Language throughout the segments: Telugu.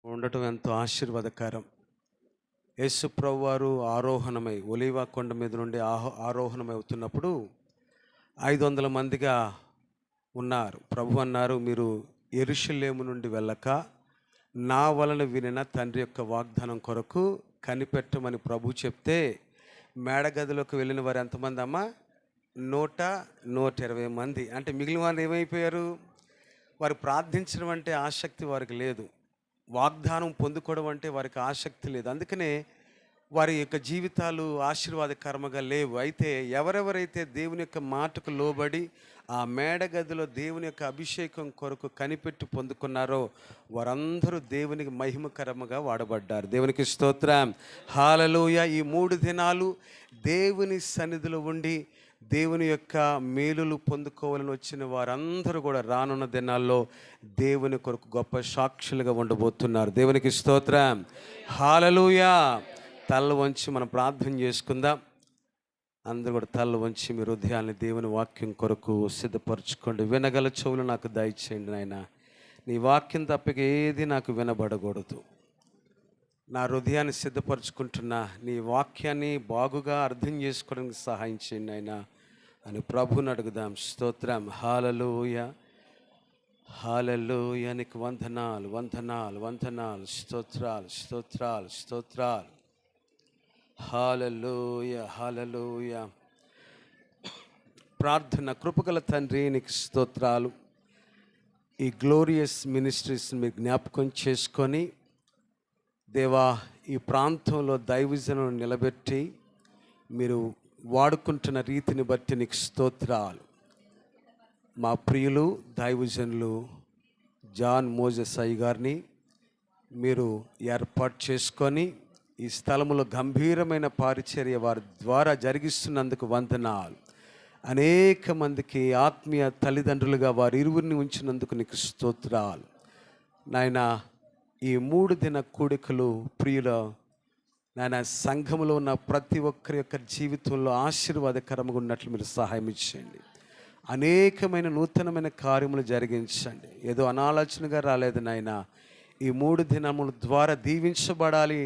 ఉండటం ఎంతో ఆశీర్వాదకరం. యేసు ప్రభువారు ఆరోహణమై ఒలీవ కొండ మీద నుండి ఆరోహణమై అవుతున్నప్పుడు 500 మందిగా ఉన్నారు. ప్రభు అన్నారు, మీరు యెరూషలేము నుండి వెళ్ళక నా వలన వినిన తండ్రి యొక్క వాగ్దానం కొరకు కనిపెట్టమని ప్రభు చెప్తే మేడగదిలోకి వెళ్ళిన వారు ఎంతమంది అమ్మా? 120 మంది. అంటే మిగిలిన వారు ఏమైపోయారు? వారు ప్రార్థించడం అంటే ఆసక్తి వారికి లేదు, వాగ్దానం పొందుకోవడం అంటే వారికి ఆసక్తి లేదు. అందుకనే వారి యొక్క జీవితాలు ఆశీర్వాదకరంగా లేవు. అయితే ఎవరెవరైతే దేవుని యొక్క మాటకు లోబడి ఆ మేడగదిలో దేవుని యొక్క అభిషేకం కొరకు కనిపెట్టి పొందుకున్నారో వారందరూ దేవునికి మహిమకరముగా వాడబడ్డారు. దేవునికి స్తోత్రం, హల్లెలూయా. ఈ 3 దినాలు దేవుని సన్నిధిలో ఉండి దేవుని యొక్క మేలులు పొందుకోవాలని వచ్చిన వారందరూ కూడా రానున్న దినాల్లో దేవుని కొరకు గొప్ప సాక్షులుగా ఉండబోతున్నారు. దేవునికి స్తోత్రం, హల్లెలూయా. తల వంచి మనం ప్రార్థన చేసుకుందాం. అందరూ కూడా తల వంచి మీ హృదయాన్ని దేవుని వాక్యం కొరకు సిద్ధపరచుకోండి. వినగల చెవులు నాకు దయచేయండి నాయన. నీ వాక్యం తప్పక ఏది నాకు వినబడకూడదు. నా హృదయాన్ని సిద్ధపరచుకుంటున్నా, నీ వాక్యాన్ని బాగుగా అర్థం చేసుకోవడానికి సహాయం చేయండి ఆయన అని ప్రభుని అడుగుదాం. స్తోత్రం, హల్లెలూయా, హల్లెలూయా. నీకు వందనాలు, వందనాలు, వందనాలు, స్తోత్రాలు, స్తోత్రాలు, స్తోత్రాలు. హల్లెలూయా, హల్లెలూయా. ప్రార్థన. కృపగల తండ్రి, నీకు స్తోత్రాలు. ఈ గ్లోరియస్ మినిస్ట్రీస్ మీరు జ్ఞాపకం చేసుకొని దేవా, ఈ ప్రాంతంలో దైవజనులను నిలబెట్టి మీరు వాడుకుంటున్న రీతిని బట్టి నీకు స్తోత్రాలు. మా ప్రియులు దైవజనులు జాన్ మోజెస్ అయ్య గారిని మీరు ఏర్పాటు చేసుకొని ఈ స్థలములో గంభీరమైన పరిచర్య వారి ద్వారా జరిగిస్తున్నందుకు వందనాలు. అనేక మందికి ఆత్మీయ తల్లిదండ్రులుగా వారి ఇరువురిని ఉంచినందుకు నీకు స్తోత్రాలు నాయన. ఈ 3 దిన కూడికలు ప్రియుల నాయన సంఘములో ఉన్న ప్రతి ఒక్కరి యొక్క జీవితంలో ఆశీర్వాదకరంగా ఉన్నట్లు మీరు సహాయం ఇచ్చేయండి. అనేకమైన నూతనమైన కార్యములు జరిగించండి. ఏదో అనాలోచనగా రాలేదు నాయన. ఈ 3 దినముల ద్వారా దీవించబడాలి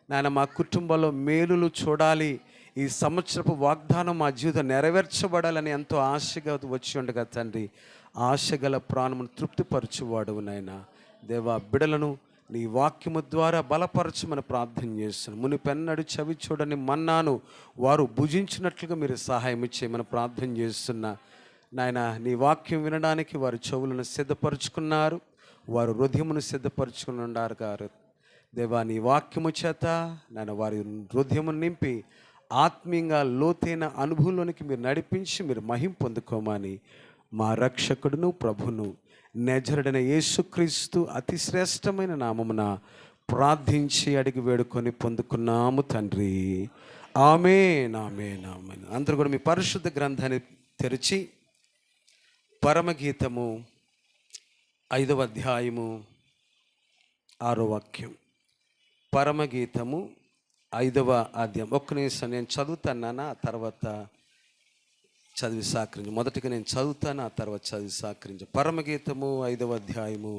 నాయన. మా కుటుంబంలో మేలులు చూడాలి. ఈ సంవత్సరపు వాగ్దానం మా జీవితం నెరవేర్చబడాలని ఎంతో ఆశగా వచ్చి ఉండగా తండ్రి, ఆశగల ప్రాణమును తృప్తిపరచువాడు నాయన. దేవా, బిడలను నీ వాక్యము ద్వారా బలపరచమని ప్రార్థన చేస్తున్నాను. మునిపెన్నడు చవి చూడని మన్నాను వారు భుజించినట్లుగా మీరు సహాయం చేయమని ప్రార్థన చేస్తున్నా నాయన. నీ వాక్యం వినడానికి వారి చెవులను సిద్ధపరచుకున్నారు, వారు హృదయమును సిద్ధపరచుకుని ఉన్నారు గారు. దేవా, నీ వాక్యము చేత నాయన వారి హృదయమును నింపి ఆత్మీయంగా లోతైన అనుభవంలోనికి మీరు నడిపించి మీరు మహిమ పొందుకోమని మా రక్షకుడును ప్రభును నజరుడైన యేసుక్రీస్తు అతి శ్రేష్టమైన నామమున ప్రార్థించి అడిగి వేడుకొని పొందుకున్నాము తండ్రి. ఆమేన్, ఆమేన్, ఆమేన్. అందరూ కూడా మీ పరిశుద్ధ గ్రంథాన్ని తెరిచి పరమగీతము 5వ అధ్యాయము 6వ వాక్యం. పరమగీతము 5వ అధ్యాయం. ఒక్క నిమిషం నేను చదువుతాను, ఆ తర్వాత చదివి సహకరించు. మొదటిగా నేను చదువుతాను, ఆ తర్వాత చదివి సహకరించు. పరమగీతము 5వ అధ్యాయము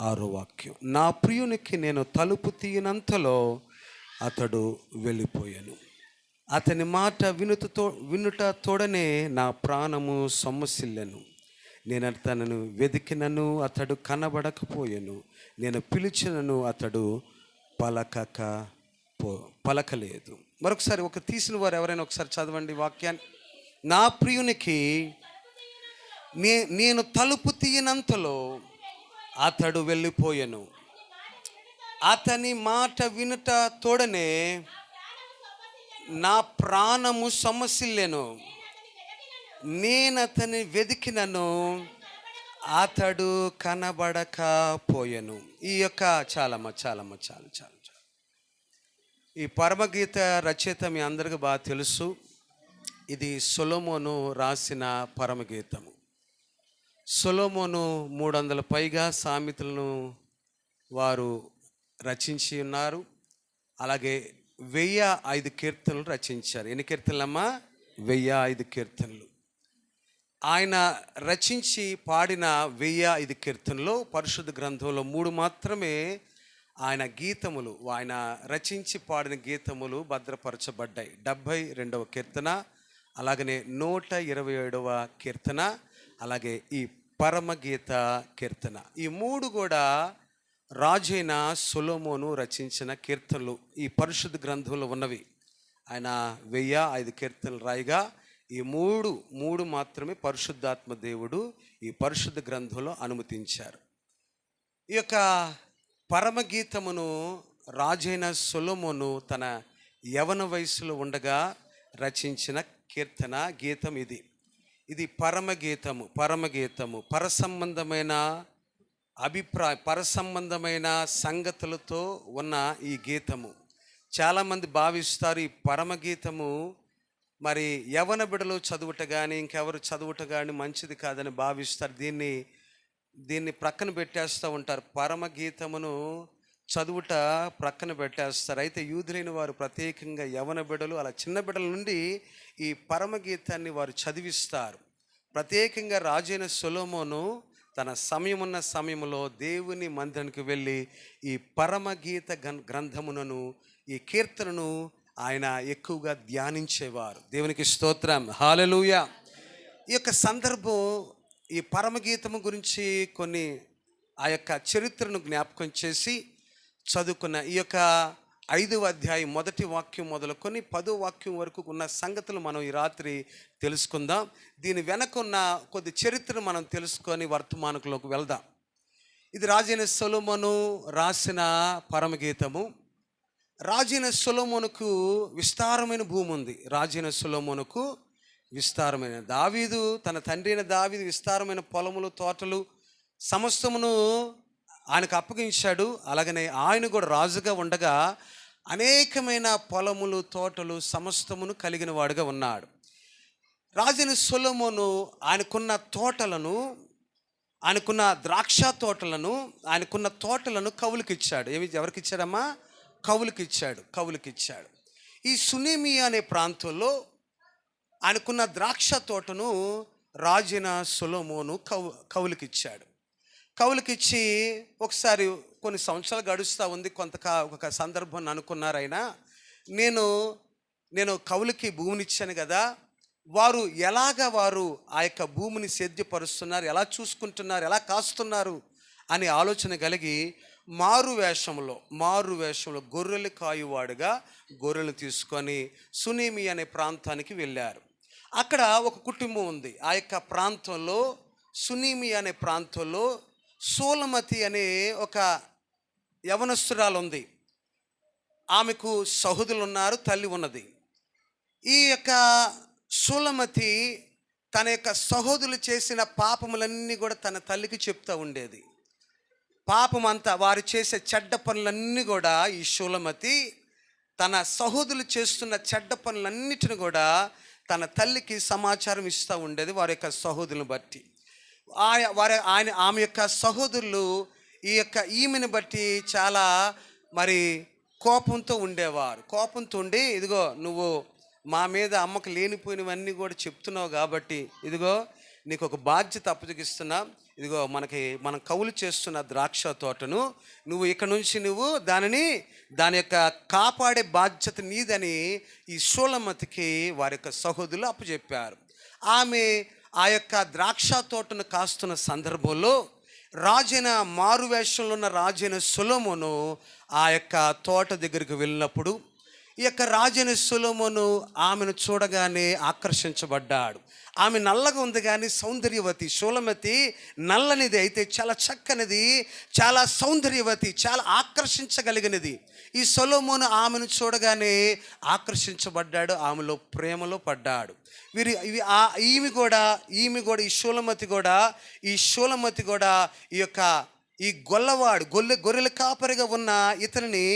6వ వాక్యం. నా ప్రియునికి నేను తలుపు తీయనంతలో అతడు వెళ్ళిపోయాను. అతని మాట వినుట తోడనే నా ప్రాణము సొమ్మసిల్లెను. నేను తనను వెదికినను అతడు కనబడకపోయాను. నేను పిలిచినను అతడు పలకలేదు. మరొకసారి ఒక తీసిన వారు ఎవరైనా ఒకసారి చదవండి వాక్యాన్ని. నా ప్రియునికి నేను తలుపు తీయనంతలో అతడు వెళ్ళిపోయాను. అతని మాట వినుట తోడనే నా ప్రాణము సొమ్మసిల్లెను. నేను అతని వెదికినను అతడు కనబడకపోయాను. ఈ యొక్క చాలమ్మ. ఈ పరమగీత రచయిత మీ అందరికీ బాగా తెలుసు. ఇది సొలొమోను రాసిన పరమగీతము. సొలొమోను 300 పైగా సామెతలను వారు రచించి ఉన్నారు. అలాగే 1005 కీర్తనలు రచించారు. ఎన్ని కీర్తనలమ్మా? 1005 కీర్తనలు. ఆయన రచించి పాడిన 1005 కీర్తనలో పరిశుద్ధ గ్రంథంలో 3 మాత్రమే ఆయన గీతములు, ఆయన రచించి పాడిన గీతములు భద్రపరచబడ్డాయి. 72వ కీర్తన, అలాగనే 127వ కీర్తన, అలాగే ఈ పరమగీత కీర్తన. ఈ మూడు కూడా రాజైన సొలొమోను రచించిన కీర్తనలు ఈ పరిశుద్ధ గ్రంథంలో ఉన్నవి. ఆయన 1005 కీర్తనలు రాయిగా ఈ మూడు మాత్రమే పరిశుద్ధాత్మ దేవుడు ఈ పరిశుద్ధ గ్రంథంలో అనుమతించారు. ఈ యొక్క పరమగీతమును రాజైన సొలొమోను తన యవన వయసులో ఉండగా రచించిన కీర్తన గీతం ఇది పరమగీతము పరసంబంధమైన పరసంబంధమైన సంగతులతో ఉన్న ఈ గీతము. చాలామంది భావిస్తారు ఈ పరమగీతము మరి యవన బిడలు చదువుట కానీ ఇంకెవరు చదువుట కానీ మంచిది కాదని భావిస్తారు. దీన్ని ప్రక్కన పెట్టేస్తూ ఉంటారు. పరమగీతమును చదువుట ప్రక్కన పెట్టేస్తారు. అయితే యూదులైన వారు ప్రత్యేకంగా యవన బిడలు అలా చిన్న బిడల నుండి ఈ పరమగీతాన్ని వారు చదివిస్తారు. ప్రత్యేకంగా రాజైన సొలొమోను తన సమయమున్న సమయంలో దేవుని మందిరానికి వెళ్ళి ఈ పరమగీత గ్రంథమునను ఈ కీర్తనను ఆయన ఎక్కువగా ధ్యానించేవారు. దేవునికి స్తోత్రం, హల్లెలూయా. ఈ యొక్క సందర్భం ఈ పరమగీతము గురించి కొన్ని ఆ యొక్క చరిత్రను జ్ఞాపకం చేసి చదువుకున్న ఈ యొక్క 5వ అధ్యాయం 1వ వాక్యం మొదలుకొని 10వ వాక్యం వరకు ఉన్న సంగతులు మనం ఈ రాత్రి తెలుసుకుందాం. దీని వెనకున్న కొద్ది చరిత్రను మనం తెలుసుకొని వర్తమానంలోకి వెళ్దాం. ఇది రాజైన సొలొమోను రాసిన పరమగీతము. రాజైన సొలొమోనుకు విస్తారమైన భూమి ఉంది. రాజైన సొలొమోనుకు విస్తారమైన దావీదు తన తండ్రి అయిన దావీదు విస్తారమైన పొలములు తోటలు సమస్తమును ఆయనకు అప్పగించాడు. అలాగనే ఆయన కూడా రాజుగా ఉండగా అనేకమైన పొలములు తోటలు సమస్తమును కలిగిన వాడుగా ఉన్నాడు. రాజైన సొలొమోను ఆయనకున్న తోటలను, ఆయనకున్న ద్రాక్ష తోటలను, ఆయనకున్న తోటలను కవులకిచ్చాడు. ఎవరికి ఇచ్చాడమ్మా? కవులకిచ్చాడు. ఈ సునేమి అనే ప్రాంతంలో ఆయనకున్న ద్రాక్ష తోటను రాజైన సొలొమోను కవులకిచ్చి ఒకసారి కొన్ని సంవత్సరాలు గడుస్తూ ఉంది. ఒక సందర్భం అనుకున్నారు ఆయన, నేను కవులకి భూమినిచ్చాను కదా, వారు ఆ యొక్క భూమిని సేద్యపరుస్తున్నారు, ఎలా చూసుకుంటున్నారు, ఎలా కాస్తున్నారు అని ఆలోచన కలిగి మారు వేషంలో గొర్రెలు కాయువాడుగా గొర్రెలు తీసుకొని సునేమి అనే ప్రాంతానికి వెళ్ళారు. అక్కడ ఒక కుటుంబం ఉంది. ఆ యొక్క ప్రాంతంలో సునేమి అనే ప్రాంతంలో సూలమతి అనే ఒక యవనస్తురాలు ఉంది. ఆమెకు సహోదరులు ఉన్నారు, తల్లి ఉన్నది. ఈ యొక్క సూలమతి తన యొక్క సహోదరులు చేసిన పాపములన్నీ కూడా తన తల్లికి చెప్తూ ఉండేది. పాపమంతా, వారు చేసే చెడ్డ పనులన్నీ కూడా ఈ సూలమతి తన సహోదరులు చేస్తున్న చెడ్డ పనులన్నిటిని కూడా తన తల్లికి సమాచారం ఇస్తూ ఉండేది. వారి యొక్క సహోదరులను బట్టి ఆమె యొక్క సహోదరులు ఈమెను బట్టి చాలా మరి కోపంతో ఉండేవారు. కోపంతో ఉండి, ఇదిగో నువ్వు మా మీద అమ్మకు లేనిపోయినవన్నీ కూడా చెప్తున్నావు కాబట్టి ఇదిగో నీకు ఒక బాధ్యత అప్పగిస్తున్నా. ఇదిగో మనం కవులు చేస్తున్న ద్రాక్ష తోటను నువ్వు ఇక్కడ నుంచి దాని యొక్క కాపాడే బాధ్యత నీదని ఈ సూలమతికి వారి యొక్క సహోదరులు అప్పచెప్పారు. ఆమె ఆ యొక్క ద్రాక్ష తోటను కాస్తున్న సందర్భంలో మారువేషంలో ఉన్న రాజైన సొలొమోను ఆ యొక్క తోట దగ్గరికి వెళ్ళినప్పుడు ఈ యొక్క రాజైన సొలొమోను ఆమెను చూడగానే ఆకర్షించబడ్డాడు. ఆమె నల్లగా ఉంది కానీ సౌందర్యవతి. సూలమతి నల్లనిది అయితే చాలా చక్కనిది, చాలా సౌందర్యవతి, చాలా ఆకర్షించగలిగినది. ఈ సొలొమోను ఆమెను చూడగానే ఆకర్షించబడ్డాడు, ఆమెలో ప్రేమలో పడ్డాడు. ఈమె కూడా ఈ సూలమతి కూడా ఈ గొర్రెల కాపరిగా ఉన్న ఇతనిని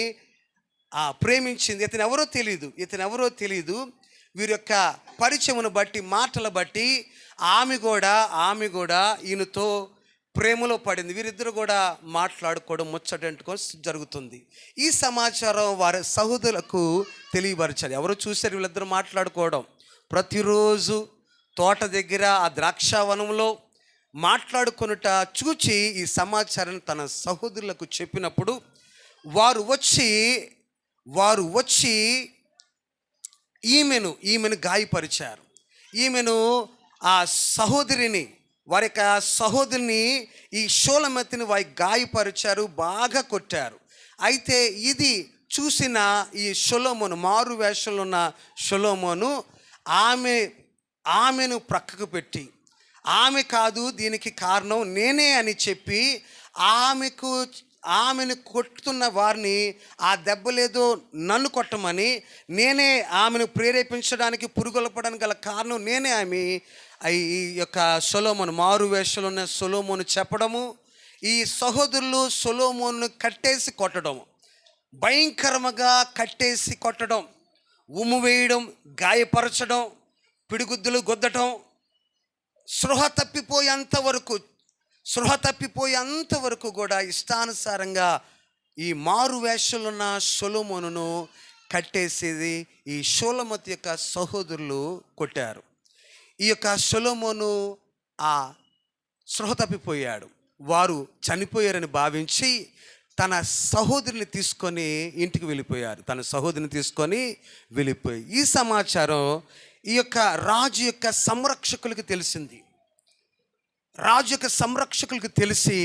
ప్రేమించింది. ఇతను ఎవరో తెలియదు. వీరి యొక్క పరిచయమును బట్టి, మాటలు బట్టి ఆమె కూడా ఈయనతో ప్రేమలో పడింది. వీరిద్దరు కూడా మాట్లాడుకోవడం, ముచ్చటంటుకోవడం జరుగుతుంది. ఈ సమాచారం వారి సహోదరులకు తెలియపరచాలి. ఎవరో చూశారు వీళ్ళిద్దరు మాట్లాడుకోవడం. ప్రతిరోజు తోట దగ్గర ఆ ద్రాక్షావనంలో మాట్లాడుకొనుట చూచి ఈ సమాచారాన్ని తన సహోదరులకు చెప్పినప్పుడు వారు వచ్చి ఈమెను గాయపరిచారు. ఈమెను ఆ సహోదరిని వారి యొక్క సహోదరిని ఈ షూలమతిని వారి గాయపరిచారు, బాగా కొట్టారు. అయితే ఇది చూసిన ఈ సొలొమోను, మారు వేషంలో ఉన్న సొలొమోను ఆమెను ప్రక్కకు పెట్టి, ఆమె కాదు దీనికి కారణం నేనే అని చెప్పి ఆమెను కొట్టుతున్న వారిని ఆ దెబ్బలేదో నన్ను కొట్టమని, నేనే ఆమెను ప్రేరేపించడానికి పురుగొల్పడానికి గల కారణం నేనే ఆమె ఈ యొక్క సొలొమోను, మారు వేషంలో ఉన్న సొలొమోను చెప్పడము, ఈ సహోదరులు సొలొమోను కట్టేసి కొట్టడం, భయంకరంగా కట్టేసి కొట్టడం, ఉమ్ము వేయడం, గాయపరచడం, పిడిగుద్దులు గుద్దటం, స్పృహ తప్పిపోయేంత వరకు కూడా ఇష్టానుసారంగా ఈ మారు వేషంలో ఉన్న సొలొమోనును కట్టేసేది ఈ షూలమతి యొక్క సహోదరులు కొట్టారు. ఈ యొక్క సొలొమోను ఆ స్పృహ తప్పిపోయాడు. వారు చనిపోయారని భావించి తన సహోదరిని తీసుకొని ఇంటికి వెళ్ళిపోయారు. ఈ సమాచారం ఈ యొక్క రాజు యొక్క సంరక్షకులకు తెలిసింది. తెలిసి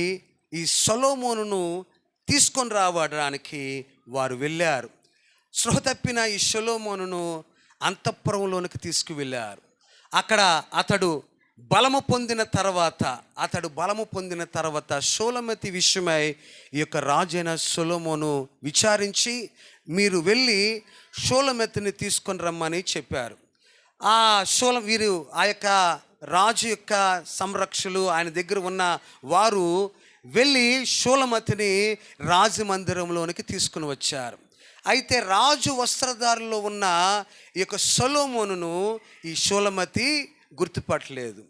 ఈ సొలొమోనును తీసుకొని రావడానికి వారు వెళ్ళారు. స్పృహ తప్పిన ఈ సొలొమోనును అంతఃపురంలోనికి తీసుకువెళ్ళారు. అక్కడ అతడు బలము పొందిన తర్వాత షూలమతి విషయమై ఈ యొక్క రాజైన సొలొమోను విచారించి, మీరు వెళ్ళి షూలమతిని తీసుకొని రమ్మని చెప్పారు. వీరు ఆ యొక్క రాజు యొక్క సంరక్షకులు, ఆయన దగ్గర ఉన్న వారు వెళ్ళి షూలమతిని రాజమందిరంలోనికి తీసుకుని వచ్చారు. అయితే రాజు వస్త్రధారణలో ఉన్న ఈ యొక్క సొలొమోనును ఈ షూలమతి గుర్తుపట్టలేదు.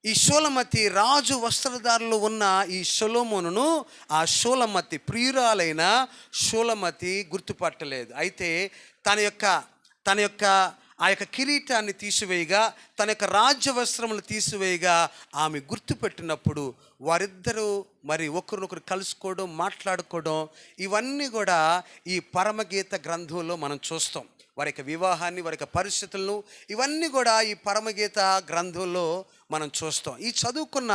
ఈ షూలమతి, రాజు వస్త్రధారణలో ఉన్న ఈ సొలొమోనును ఆ షూలమతి, ప్రియురాలైన షూలమతి గుర్తుపట్టలేదు. అయితే తన యొక్క ఆ యొక్క కిరీటాన్ని తీసివేయగా, తన యొక్క రాజ్య వస్త్రములు తీసివేయగా ఆమె గుర్తుపెట్టినప్పుడు వారిద్దరూ మరి ఒకరినొకరు కలుసుకోవడం, మాట్లాడుకోవడం, ఇవన్నీ కూడా ఈ పరమగీత గ్రంథంలో మనం చూస్తాం. వారి యొక్క వివాహాన్ని, వారి యొక్క పరిస్థితులను, ఇవన్నీ కూడా ఈ పరమగీత గ్రంథంలో మనం చూస్తాం. ఈ చదువుకున్న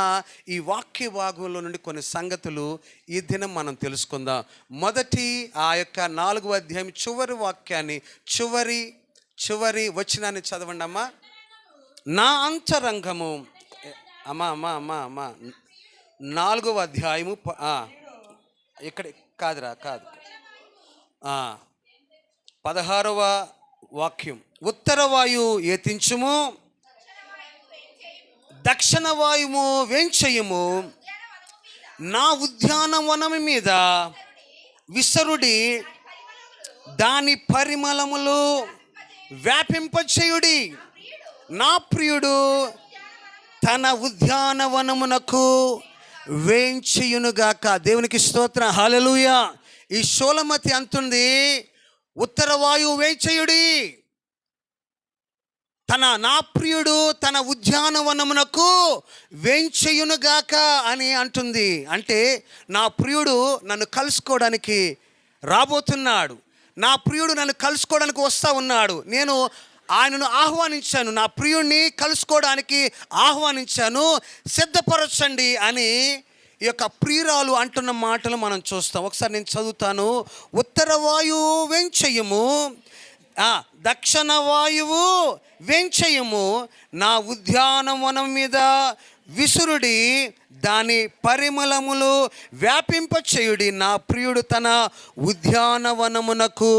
ఈ వాక్య భాగంలో నుండి కొన్ని సంగతులు ఈ దినం మనం తెలుసుకుందాం. మొదటి ఆ యొక్క 4వ అధ్యాయం చివరి వాక్యాన్ని, చివరి వచనాన్ని చదవండి అమ్మా. నా అంతరంగము, అమ్మా 4వ అధ్యాయము ఇక్కడ కాదు 16వ వాక్యం. ఉత్తర వాయువు ఏతించుము, దక్షిణ వాయువు వేంచయుము, నా ఉద్యానవనము మీద విసరుడి, దాని పరిమళములు వ్యాపింపచేయుడి. నా ప్రియుడు తన ఉద్యానవనమునకు వేంచేయునుగాక. దేవునికి స్తోత్రం, హల్లెలూయా. ఈ షూలమతి అంటుంది, ఉత్తర వాయువు వేంచేయుడి, నా ప్రియుడు తన ఉద్యానవనమునకు వేంచేయునుగాక అని అంటుంది. అంటే నా ప్రియుడు నన్ను కలుసుకోవడానికి రాబోతున్నాడు, నా ప్రియుడు నన్ను కలుసుకోవడానికి వస్తూ ఉన్నాడు, నేను ఆయనను ఆహ్వానించాను, నా ప్రియుడిని కలుసుకోవడానికి ఆహ్వానించాను, సిద్ధపరచండి అని ఈ యొక్క ప్రియురాలు అంటున్న మాటలు మనం చూస్తాం. ఒకసారి నేను చదువుతాను. ఉత్తర వాయువు వేంచయము, దక్షిణ వాయువు వేంచయము, నా ఉద్యానవనం మీద విసురుడి, దాని పరిమళములు వ్యాపింపచేయుడి. నా ప్రియుడు తన ఉద్యానవనమునకు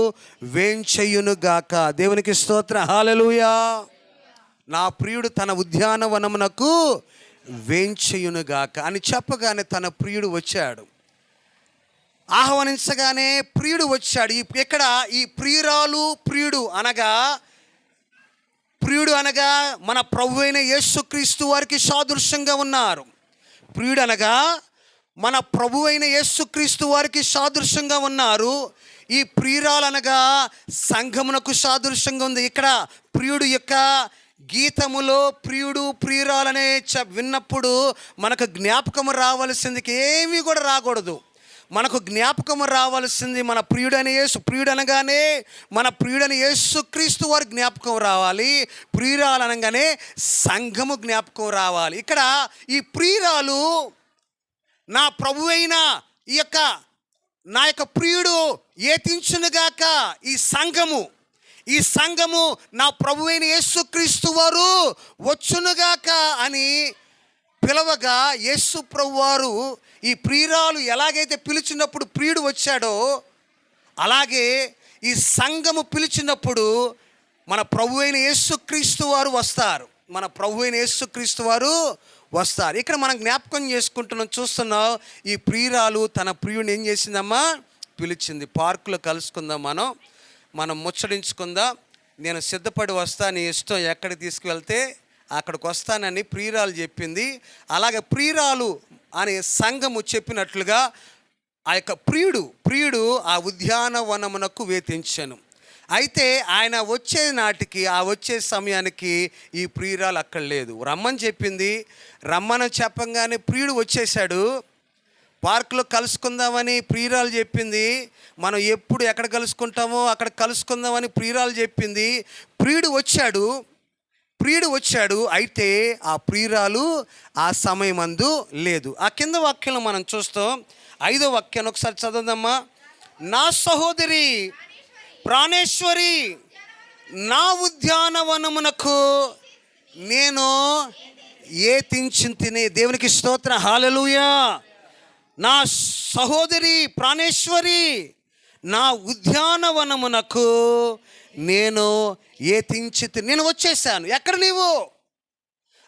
వేంచేయునుగాక. దేవునికి స్తోత్రం, హల్లెలూయా. నా ప్రియుడు తన ఉద్యానవనమునకు వేంచేయునుగాక అని చెప్పగానే తన ప్రియుడు వచ్చాడు. ఆహ్వానించగానే ప్రియుడు వచ్చాడు. ఇక్కడ ఈ ప్రియుడు అనగా మన ప్రభువైన యేసుక్రీస్తు వారికి సాదృశ్యంగా ఉన్నారు. ప్రియుడు అనగా మన ప్రభువైన యేసుక్రీస్తు వారికి సాదృశ్యంగా ఉన్నారు. ఈ ప్రియురాలు అనగా సంఘమునకు సాదృశ్యంగా ఉంది. ఇక్కడ ప్రియుడు యొక్క గీతములో ప్రియురాలనే విన్నప్పుడు మనకు జ్ఞాపకము రావాల్సింది ఏమీ కూడా రాకూడదు. మనకు జ్ఞాపకం రావాల్సింది మన ప్రియుడైన యేసు. ప్రియుడు అనగానే మన ప్రియుడైన యేసు క్రీస్తు వారి జ్ఞాపకం రావాలి. ప్రియురాలు అనగానే సంఘము జ్ఞాపకం రావాలి. ఇక్కడ ఈ ప్రియురాలు నా ప్రభువైన నా యొక్క ప్రియుడు ఏతించునుగాక, ఈ సంఘము నా ప్రభువైన యేసుక్రీస్తు వారు వచ్చునుగాక అని పిలవగా, యేసు ప్రభువారు ఈ ప్రియురాలు ఎలాగైతే పిలిచినప్పుడు ప్రియుడు వచ్చాడో, అలాగే ఈ సంఘము పిలిచినప్పుడు మన ప్రభువైన యేసుక్రీస్తు వారు వస్తారు. ఇక్కడ మనం జ్ఞాపకం చేసుకుంటున్నాం, చూస్తున్నాం. ఈ ప్రియురాలు తన ప్రియుని ఏం చేసిందమ్మా? పిలిచింది. పార్కులో కలుసుకుందాం, మనం ముచ్చడించుకుందాం. నేను సిద్ధపడి వస్తా, నీ ఇష్టం, ఎక్కడికి తీసుకువెళ్తే అక్కడికి వస్తానని ప్రియురాలు చెప్పింది. అలాగే ప్రియురాలు అనే సంఘము చెప్పినట్లుగా ఆ యొక్క ప్రియుడు ఆ ఉద్యానవనమునకు వేతించెను. అయితే ఆయన వచ్చే సమయానికి ఈ ప్రియురాలు అక్కడ లేదు. రమ్మని చెప్పింది. రమ్మని చెప్పంగానే ప్రియుడు వచ్చేసాడు. పార్కులో కలుసుకుందామని ప్రియురాలు చెప్పింది. మనం ఎప్పుడు ఎక్కడ కలుసుకుంటామో అక్కడ కలుసుకుందామని ప్రియురాలు చెప్పింది. ప్రియుడు వచ్చాడు. అయితే ఆ ప్రియురాలు ఆ సమయమందు లేదు. ఆ కింద వాక్యం మనం చూస్తాం. 5వ వాక్యాన్ని ఒకసారి చదవదమ్మా. నా సహోదరి ప్రాణేశ్వరి, నా ఉద్యానవనమునకు నేను ఏతించితిని. దేవునికి స్తోత్రం, హల్లెలూయా. నా సహోదరి ప్రాణేశ్వరి, నా ఉద్యానవనమునకు నేను ఏతించితిని. నేను వచ్చేసాను. ఎక్కడ నీవు?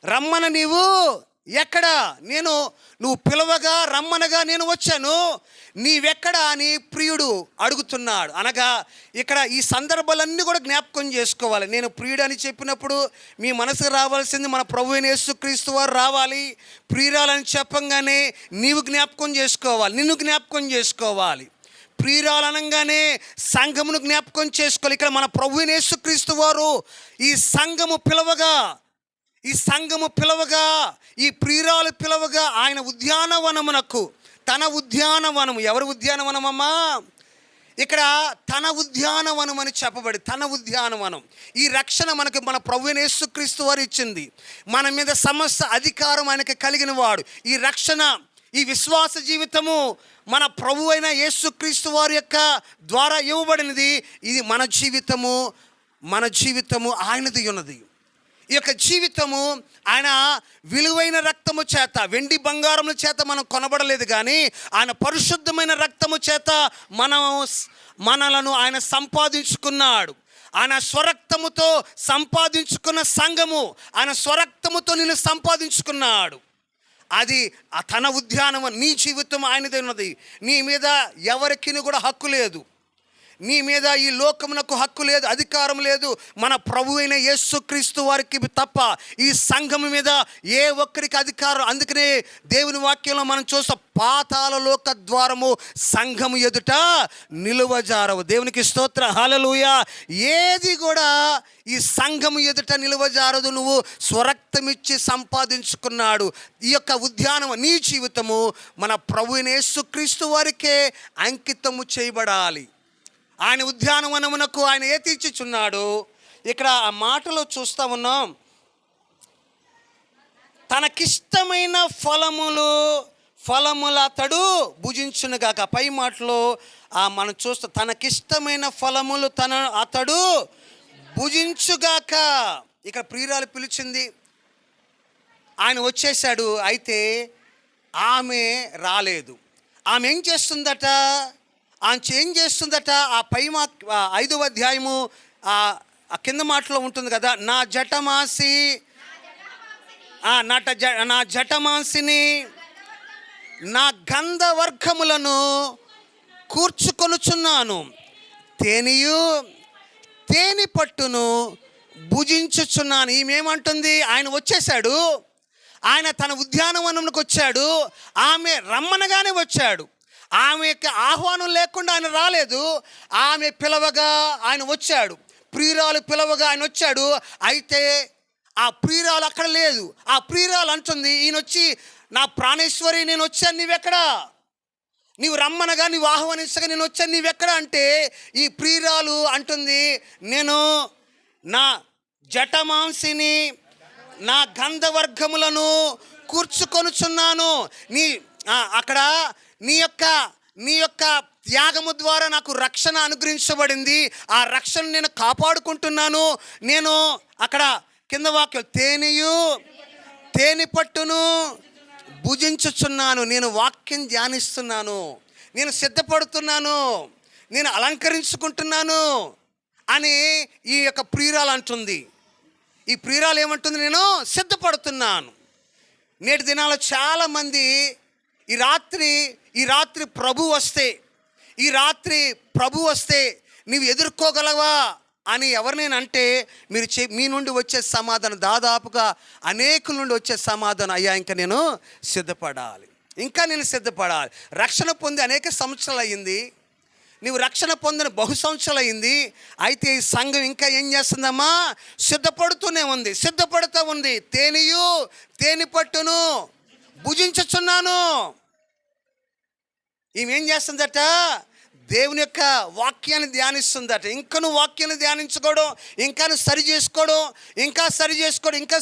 రమ్మన నీవు ఎక్కడ? నువ్వు పిలవగా రమ్మనగా నేను వచ్చాను, నీవెక్కడ అని ప్రియుడు అడుగుతున్నాడు. అనగా ఇక్కడ ఈ సందర్భాలన్నీ కూడా జ్ఞాపకం చేసుకోవాలి. నేను ప్రియుడు అని చెప్పినప్పుడు మీ మనసుకు రావాల్సింది మన ప్రభువైన యేసుక్రీస్తు వారు రావాలి. ప్రియురాలని చెప్పంగానే నీవు జ్ఞాపకం చేసుకోవాలి, నిన్ను జ్ఞాపకం చేసుకోవాలి. ప్రియురాలు అనగానే సంఘమును జ్ఞాపకం చేసుకోవాలి. ఇక్కడ మన ప్రభువైన యేసుక్రీస్తు వారు ఈ సంఘము పిలవగా, ఈ ప్రియురాలు పిలవగా ఆయన ఉద్యానవనమునకు, తన ఉద్యానవనము. ఎవరి ఉద్యానవనమమ్మా? ఇక్కడ తన ఉద్యానవనం అని చెప్పబడి, తన ఉద్యానవనం. ఈ రక్షణ మనకు మన ప్రభువైన యేసుక్రీస్తు వారు ఇచ్చింది. మన మీద సమస్త అధికారం ఆయనకి కలిగిన వాడు. ఈ రక్షణ, ఈ విశ్వాస జీవితము మన ప్రభువైన యేసుక్రీస్తు వారి యొక్క ద్వారా ఇవ్వబడినది. ఇది మన జీవితము ఆయనది ఉన్నది. ఈ యొక్క జీవితము ఆయన విలువైన రక్తము చేత, వెండి బంగారముల చేత మనం కొనబడలేదు, కానీ ఆయన పరిశుద్ధమైన రక్తము చేత మనలను ఆయన సంపాదించుకున్నాడు. ఆయన స్వరక్తముతో సంపాదించుకున్న సంఘము, ఆయన స్వరక్తముతో నిన్ను సంపాదించుకున్నాడు. అది తన ఉద్యానము. నీ జీవితం ఆయనదే ఉన్నది. నీ మీద ఎవరికి కూడా హక్కు లేదు. నీ మీద ఈ లోకమునకు హక్కు లేదు, అధికారం లేదు. మన ప్రభువైన యేసుక్రీస్తు వారికి తప్ప ఈ సంఘము మీద ఏ ఒక్కరికి అధికారం. అందుకనే దేవుని వాక్యంలో మనం చూస్తాం, పాతాళ లోక ద్వారము సంఘము ఎదుట నిలువజారవు. దేవునికి స్తోత్రం, హల్లెలూయా. ఏది కూడా ఈ సంఘము ఎదుట నిలువజారదు. నువ్వు స్వరక్తమిచ్చి సంపాదించుకున్నాడు. ఈ యొక్క ఉద్యానము, నీ జీవితము మన ప్రభువైన యేసుక్రీస్తు వారికే అంకితము చేయబడాలి. ఆయన ఉద్యానవనమునకు ఆయన ఏతిచ్చుచున్నాడు. ఇక్కడ ఆ మాటలో చూస్తూ ఉన్నాం, తనకిష్టమైన ఫలముల అతడు భుజించునుగాక. పై మాటలో మనం చూస్తాం, తనకిష్టమైన ఫలములు అతడు భుజించుగాక. ఇక్కడ ప్రియురాలు పిలిచింది, ఆయన వచ్చేసాడు. అయితే ఆమె రాలేదు. ఆమె ఏం చేస్తుందట? ఆ పై 5వ అధ్యాయము ఆ కింద మాటలో ఉంటుంది కదా, నా జటమాంసిని నా గంధవర్గములను కూర్చుకొనుచున్నాను, తేనె పట్టును భుజించుచున్నాను. ఈమెమంటుంది? ఆయన వచ్చేసాడు, ఆయన తన ఉద్యానవనంకి వచ్చాడు. ఆమె రమ్మనగానే వచ్చాడు. ఆమెకి ఆహ్వానం లేకుండా ఆయన రాలేదు. ఆమె పిలవగా ఆయన వచ్చాడు. ప్రియురాలు పిలవగా ఆయన వచ్చాడు. అయితే ఆ ప్రియురాలు అక్కడ లేదు. ఆ ప్రియురాలు అంటుంది, ఈయన వచ్చి, నా ప్రాణేశ్వరి నేను వచ్చాను, నీవెక్కడా? నీవు రమ్మనగా, నీవు ఆహ్వానించగా నేను వచ్చాను, నీవెక్కడ అంటే ఈ ప్రియురాలు అంటుంది, నేను నా జటమాంసిని, నా గంధవర్గములను కూర్చుకొనుచున్నాను. అక్కడ నీ యొక్క త్యాగము ద్వారా నాకు రక్షణ అనుగ్రహించబడింది. ఆ రక్షణ నేను కాపాడుకుంటున్నాను. నేను అక్కడ కింద వాక్యం, తేనె పట్టును భుజించుచున్నాను. నేను వాక్యం ధ్యానిస్తున్నాను, నేను సిద్ధపడుతున్నాను, నేను అలంకరించుకుంటున్నాను అని ఈ యొక్క ప్రియురాలు అంటుంది. ఈ ప్రియురాలు ఏమంటుంది? నేను సిద్ధపడుతున్నాను. నేటి దినాల్లో చాలామంది ఈ రాత్రి ప్రభు వస్తే నీవు ఎదుర్కోగలవా అని ఎవరినేనంటే మీ నుండి వచ్చే సమాధానం దాదాపుగా అనేకుల నుండి వచ్చే సమాధానం, అయ్యా ఇంకా నేను సిద్ధపడాలి. రక్షణ పొంది అనేక సంవత్సరాలు అయ్యింది, నీవు రక్షణ పొందిన బహు సంవత్సరాలు అయింది. అయితే ఈ సంఘం ఇంకా ఏం చేస్తుందమ్మా? సిద్ధపడుతూనే ఉంది, సిద్ధపడుతూ ఉంది. తేనె పట్టును భుజించుచున్నాను. ఈమెం చేస్తుందట? దేవుని యొక్క వాక్యాన్ని ధ్యానిస్తుందట. ఇంకా నువ్వు వాక్యాన్ని ధ్యానించుకోవడం, ఇంకా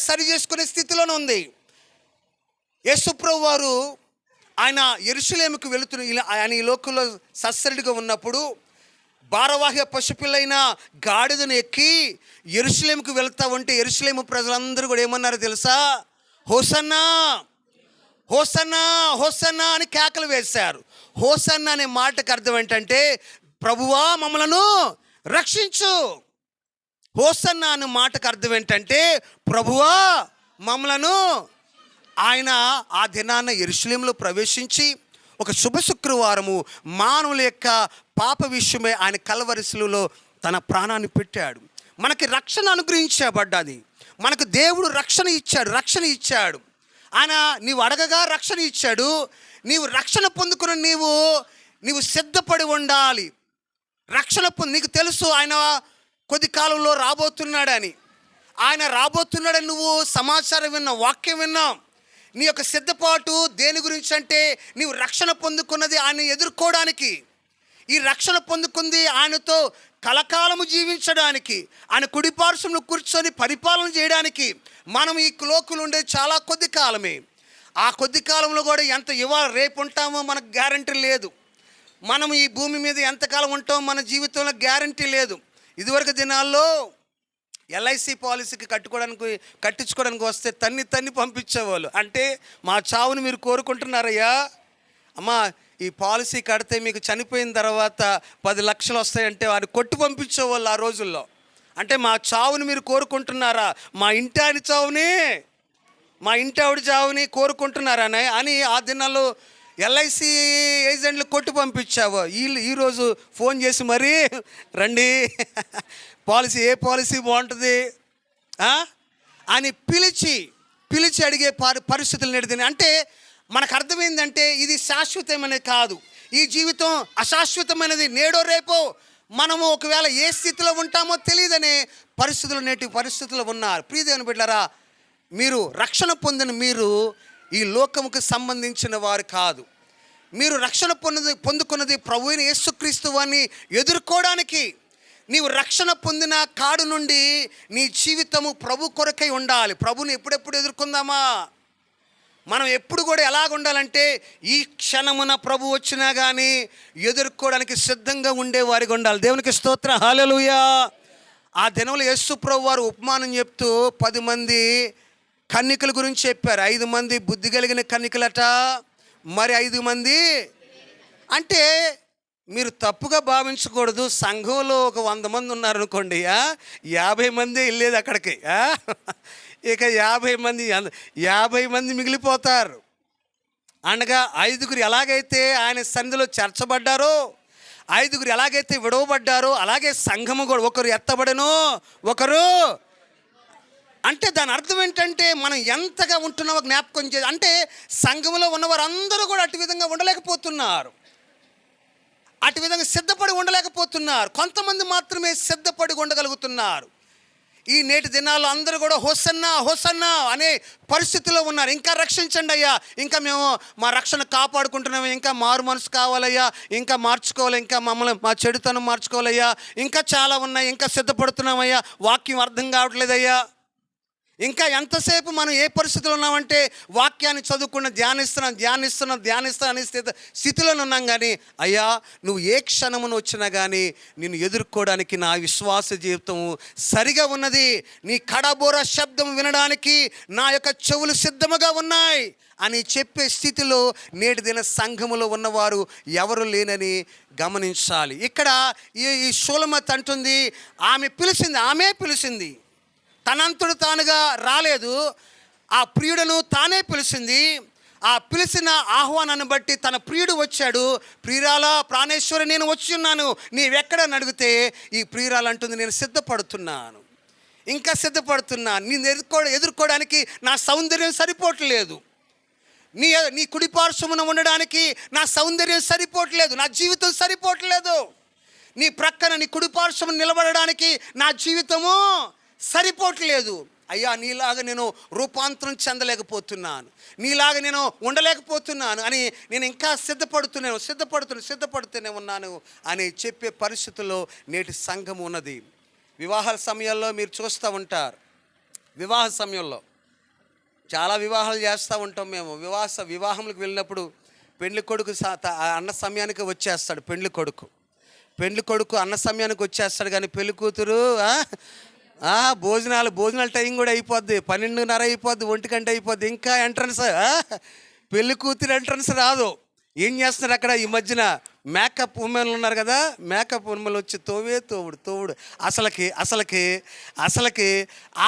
సరి చేసుకునే స్థితిలోనే ఉంది. యేసుప్రభు వారు ఆయన యెరూషలేముకు ఆయన ఈ లోకంలో సస్సరిడిగా ఉన్నప్పుడు భారవాహ్య పశుపిల్లైన గాడిదను ఎక్కి యెరూషలేముకు వెళ్తా ఉంటే యెరూషలేము ప్రజలందరూ కూడా ఏమన్నారో తెలుసా? హోసన్నా, హోసన్నా, హోసన్నా అని కేకలు వేశారు. హోసన్నా అనే మాటకు అర్థం ఏంటంటే, ప్రభువా మమ్మలను రక్షించు. హోసన్నా అనే మాటకు అర్థం ఏంటంటే, ప్రభువా మమ్మలను. ఆయన ఆ దినాన యెరూషలేములో ప్రవేశించి ఒక శుభ శుక్రవారము మానవుల యొక్క పాప విషయమై ఆయన కల్వరిశిలువలో తన ప్రాణాన్ని పెట్టాడు. మనకి రక్షణ అనుగ్రహించబడ్డది. మనకు దేవుడు రక్షణ ఇచ్చాడు. ఆయన నీవు అడగగా రక్షణ ఇచ్చాడు. నీవు రక్షణ పొందుకున్న నీవు సిద్ధపడి ఉండాలి. నీకు తెలుసు ఆయన కొద్ది కాలంలో రాబోతున్నాడని. నువ్వు సమాచారం విన్నావు, వాక్యం విన్నావు. నీ యొక్క సిద్ధపాటు దేని గురించి అంటే, నీవు రక్షణ పొందుకున్నది ఆయన ఎదుర్కోవడానికి. ఈ రక్షణ పొందుకుంది ఆయనతో కలకాలము జీవించడానికి, ఆయన కుడిపార్శ్వంలో కూర్చొని పరిపాలన చేయడానికి. మనం ఈ లోకంలో ఉండే చాలా కొద్ది కాలమే. ఆ కొద్ది కాలంలో కూడా ఎంత ఇవాళ రేపు ఉంటామో మనకు గ్యారంటీ లేదు. మనం ఈ భూమి మీద ఎంతకాలం ఉంటామో మన జీవితంలో గ్యారంటీ లేదు. ఇదివరకు దినాల్లో ఎల్ఐసి పాలసీకి కట్టించుకోవడానికి వస్తే తన్ని పంపించేవాళ్ళు. అంటే మా చావుని మీరు కోరుకుంటున్నారయ్యా, అమ్మా ఈ పాలసీ కడితే మీకు చనిపోయిన తర్వాత 10 లక్షలు వస్తాయంటే వారు కొట్టి పంపించేవాళ్ళు ఆ రోజుల్లో. అంటే మా చావుని మీరు కోరుకుంటున్నారా, మా ఇంటి ఆవిడ చావుని కోరుకుంటున్నారా అని ఆ దినాల్లో ఎల్ఐసి ఏజెంట్లు కొట్టి పంపించావు. ఈరోజు ఫోన్ చేసి మరీ రండి ఏ పాలసీ బాగుంటుంది అని పిలిచి అడిగే పరిస్థితులు నేడుతుంది. అంటే మనకు అర్థమైందంటే ఇది శాశ్వతమైనది కాదు, ఈ జీవితం అశాశ్వతమైనది. నేడో రేపో మనము ఒకవేళ ఏ స్థితిలో ఉంటామో తెలియదనే నేటి పరిస్థితుల్లో ఉన్నారు. ప్రియదేవుని బిడ్డలారా, మీరు రక్షణ పొందిన మీరు ఈ లోకముకు సంబంధించిన వారు కాదు. మీరు రక్షణ పొందుకున్నది ప్రభువైన యేసుక్రీస్తు వారిని ఎదుర్కోవడానికి. నీవు రక్షణ పొందిన కాడు నుండి నీ జీవితము ప్రభు కొరకై ఉండాలి. ప్రభుని ఎప్పుడెప్పుడు ఎదుర్కొందామా? మనం ఎప్పుడు కూడా ఎలాగ ఉండాలంటే, ఈ క్షణమున ప్రభు వచ్చినా కానీ ఎదుర్కోవడానికి సిద్ధంగా ఉండేవారిగా ఉండాలి. దేవునికి స్తోత్రం, హల్లెలూయా. ఆ దినంలో యేసు ప్రభు వారు ఉపమానం చెప్తూ 10 మంది కన్యకల గురించి చెప్పారు. 5 మంది బుద్ధి కలిగిన కన్యకలట, మరి 5 మంది. అంటే మీరు తప్పుగా భావించకూడదు. సంఘంలో ఒక 100 మంది ఉన్నారనుకోండి, 50 మంది వెళ్ళేది అక్కడికి. ఇక 50 మంది మిగిలిపోతారు. అనగా 5గురు ఎలాగైతే ఆయన సన్నిధిలో చేర్చబడ్డారో, 5గురు ఎలాగైతే విడవబడ్డారో, అలాగే సంఘము కూడా ఒకరు ఎత్తబడను, ఒకరు. అంటే దాని అర్థం ఏంటంటే, మనం ఎంతగా ఉంటున్నామో జ్ఞాపకం చేయాలి. అంటే సంఘంలో ఉన్నవారు అందరూ కూడా అటు విధంగా ఉండలేకపోతున్నారు, అటు విధంగా సిద్ధపడి ఉండలేకపోతున్నారు. కొంతమంది మాత్రమే సిద్ధపడి ఉండగలుగుతున్నారు. ఈ నేటి దినాల్లో అందరూ కూడా హోసన్నా హోసన్నా అనే పరిస్థితిలో ఉన్నారు. ఇంకా రక్షించండి అయ్యా, ఇంకా మేము మా రక్షణ కాపాడుకుంటున్నాము, ఇంకా మారు మనసు కావాలయ్యా, ఇంకా మార్చుకోవాలి, ఇంకా మమ్మల్ని మా చెడుతనం మార్చుకోవాలయ్యా, ఇంకా చాలా ఉన్నాయి, ఇంకా సిద్ధపడుతున్నామయ్యా, వాక్యం అర్థం కావట్లేదయ్యా. ఇంకా ఎంతసేపు మనం ఏ పరిస్థితిలో ఉన్నామంటే వాక్యాన్ని చదువుకున్న ధ్యానిస్తున్నా అనే స్థితిలో ఉన్నాం. కానీ అయ్యా నువ్వు ఏ క్షణమును వచ్చినా కానీ నిన్ను ఎదుర్కోవడానికి నా విశ్వాస జీవితము సరిగా ఉన్నది, నీ కడబోర శబ్దం వినడానికి నా యొక్క చెవులు సిద్ధముగా ఉన్నాయి అని చెప్పే స్థితిలో నేటి దిన సంఘములో ఉన్నవారు ఎవరు లేనని గమనించాలి. ఇక్కడ ఈ షూలమత్ అంటుంది, ఆమె పిలిచింది, తనంతడు తానుగా రాలేదు, ఆ ప్రియుడను తానే పిలిచింది. ఆ పిలిచిన ఆహ్వానాన్ని బట్టి తన ప్రియుడు వచ్చాడు. ప్రియురాలా ప్రాణేశ్వరి నేను వచ్చి ఉన్నాను, నీవెక్కడని అడిగితే ఈ ప్రియురాలు అంటుంది, నేను సిద్ధపడుతున్నాను, ఇంకా సిద్ధపడుతున్నాను, నేను ఎదుర్కోవడానికి నా సౌందర్యం సరిపోవట్లేదు, నీ కుడిపార్శ్వమున ఉండడానికి నా సౌందర్యం సరిపోవట్లేదు, నా జీవితం సరిపోవట్లేదు, నీ ప్రక్కన నీ కుడిపార్శ్వమున నిలబడడానికి నా జీవితము సరిపోవట్లేదు. అయ్యా నీలాగా నేను రూపాంతరం చెందలేకపోతున్నాను, నీలాగా నేను ఉండలేకపోతున్నాను అని నేను ఇంకా సిద్ధపడుతూనే ఉన్నాను అని చెప్పే పరిస్థితుల్లో నేటి సంఘం ఉన్నది. వివాహాల సమయాల్లో మీరు చూస్తూ ఉంటారు, వివాహ సమయంలో చాలా వివాహాలు చేస్తూ ఉంటాం మేము. వివాహంకి వెళ్ళినప్పుడు పెండ్లి కొడుకు అన్న సమయానికి వచ్చేస్తాడు. పెండ్లి కొడుకు అన్న సమయానికి వచ్చేస్తాడు, కానీ పెళ్లి కూతురు భోజనాల టైం కూడా అయిపోద్ది, 12:30 అయిపోద్ది, 1 గంట అయిపోద్ది, ఇంకా ఎంట్రన్స్, పెళ్లి కూతురు ఎంట్రన్స్ రాదు. ఏం చేస్తున్నారు అక్కడ ఈ మధ్యన మేకప్ ఉమెన్లు ఉన్నారు కదా, మేకప్ ఉమెన్లు వచ్చి తోవుడు అసలకి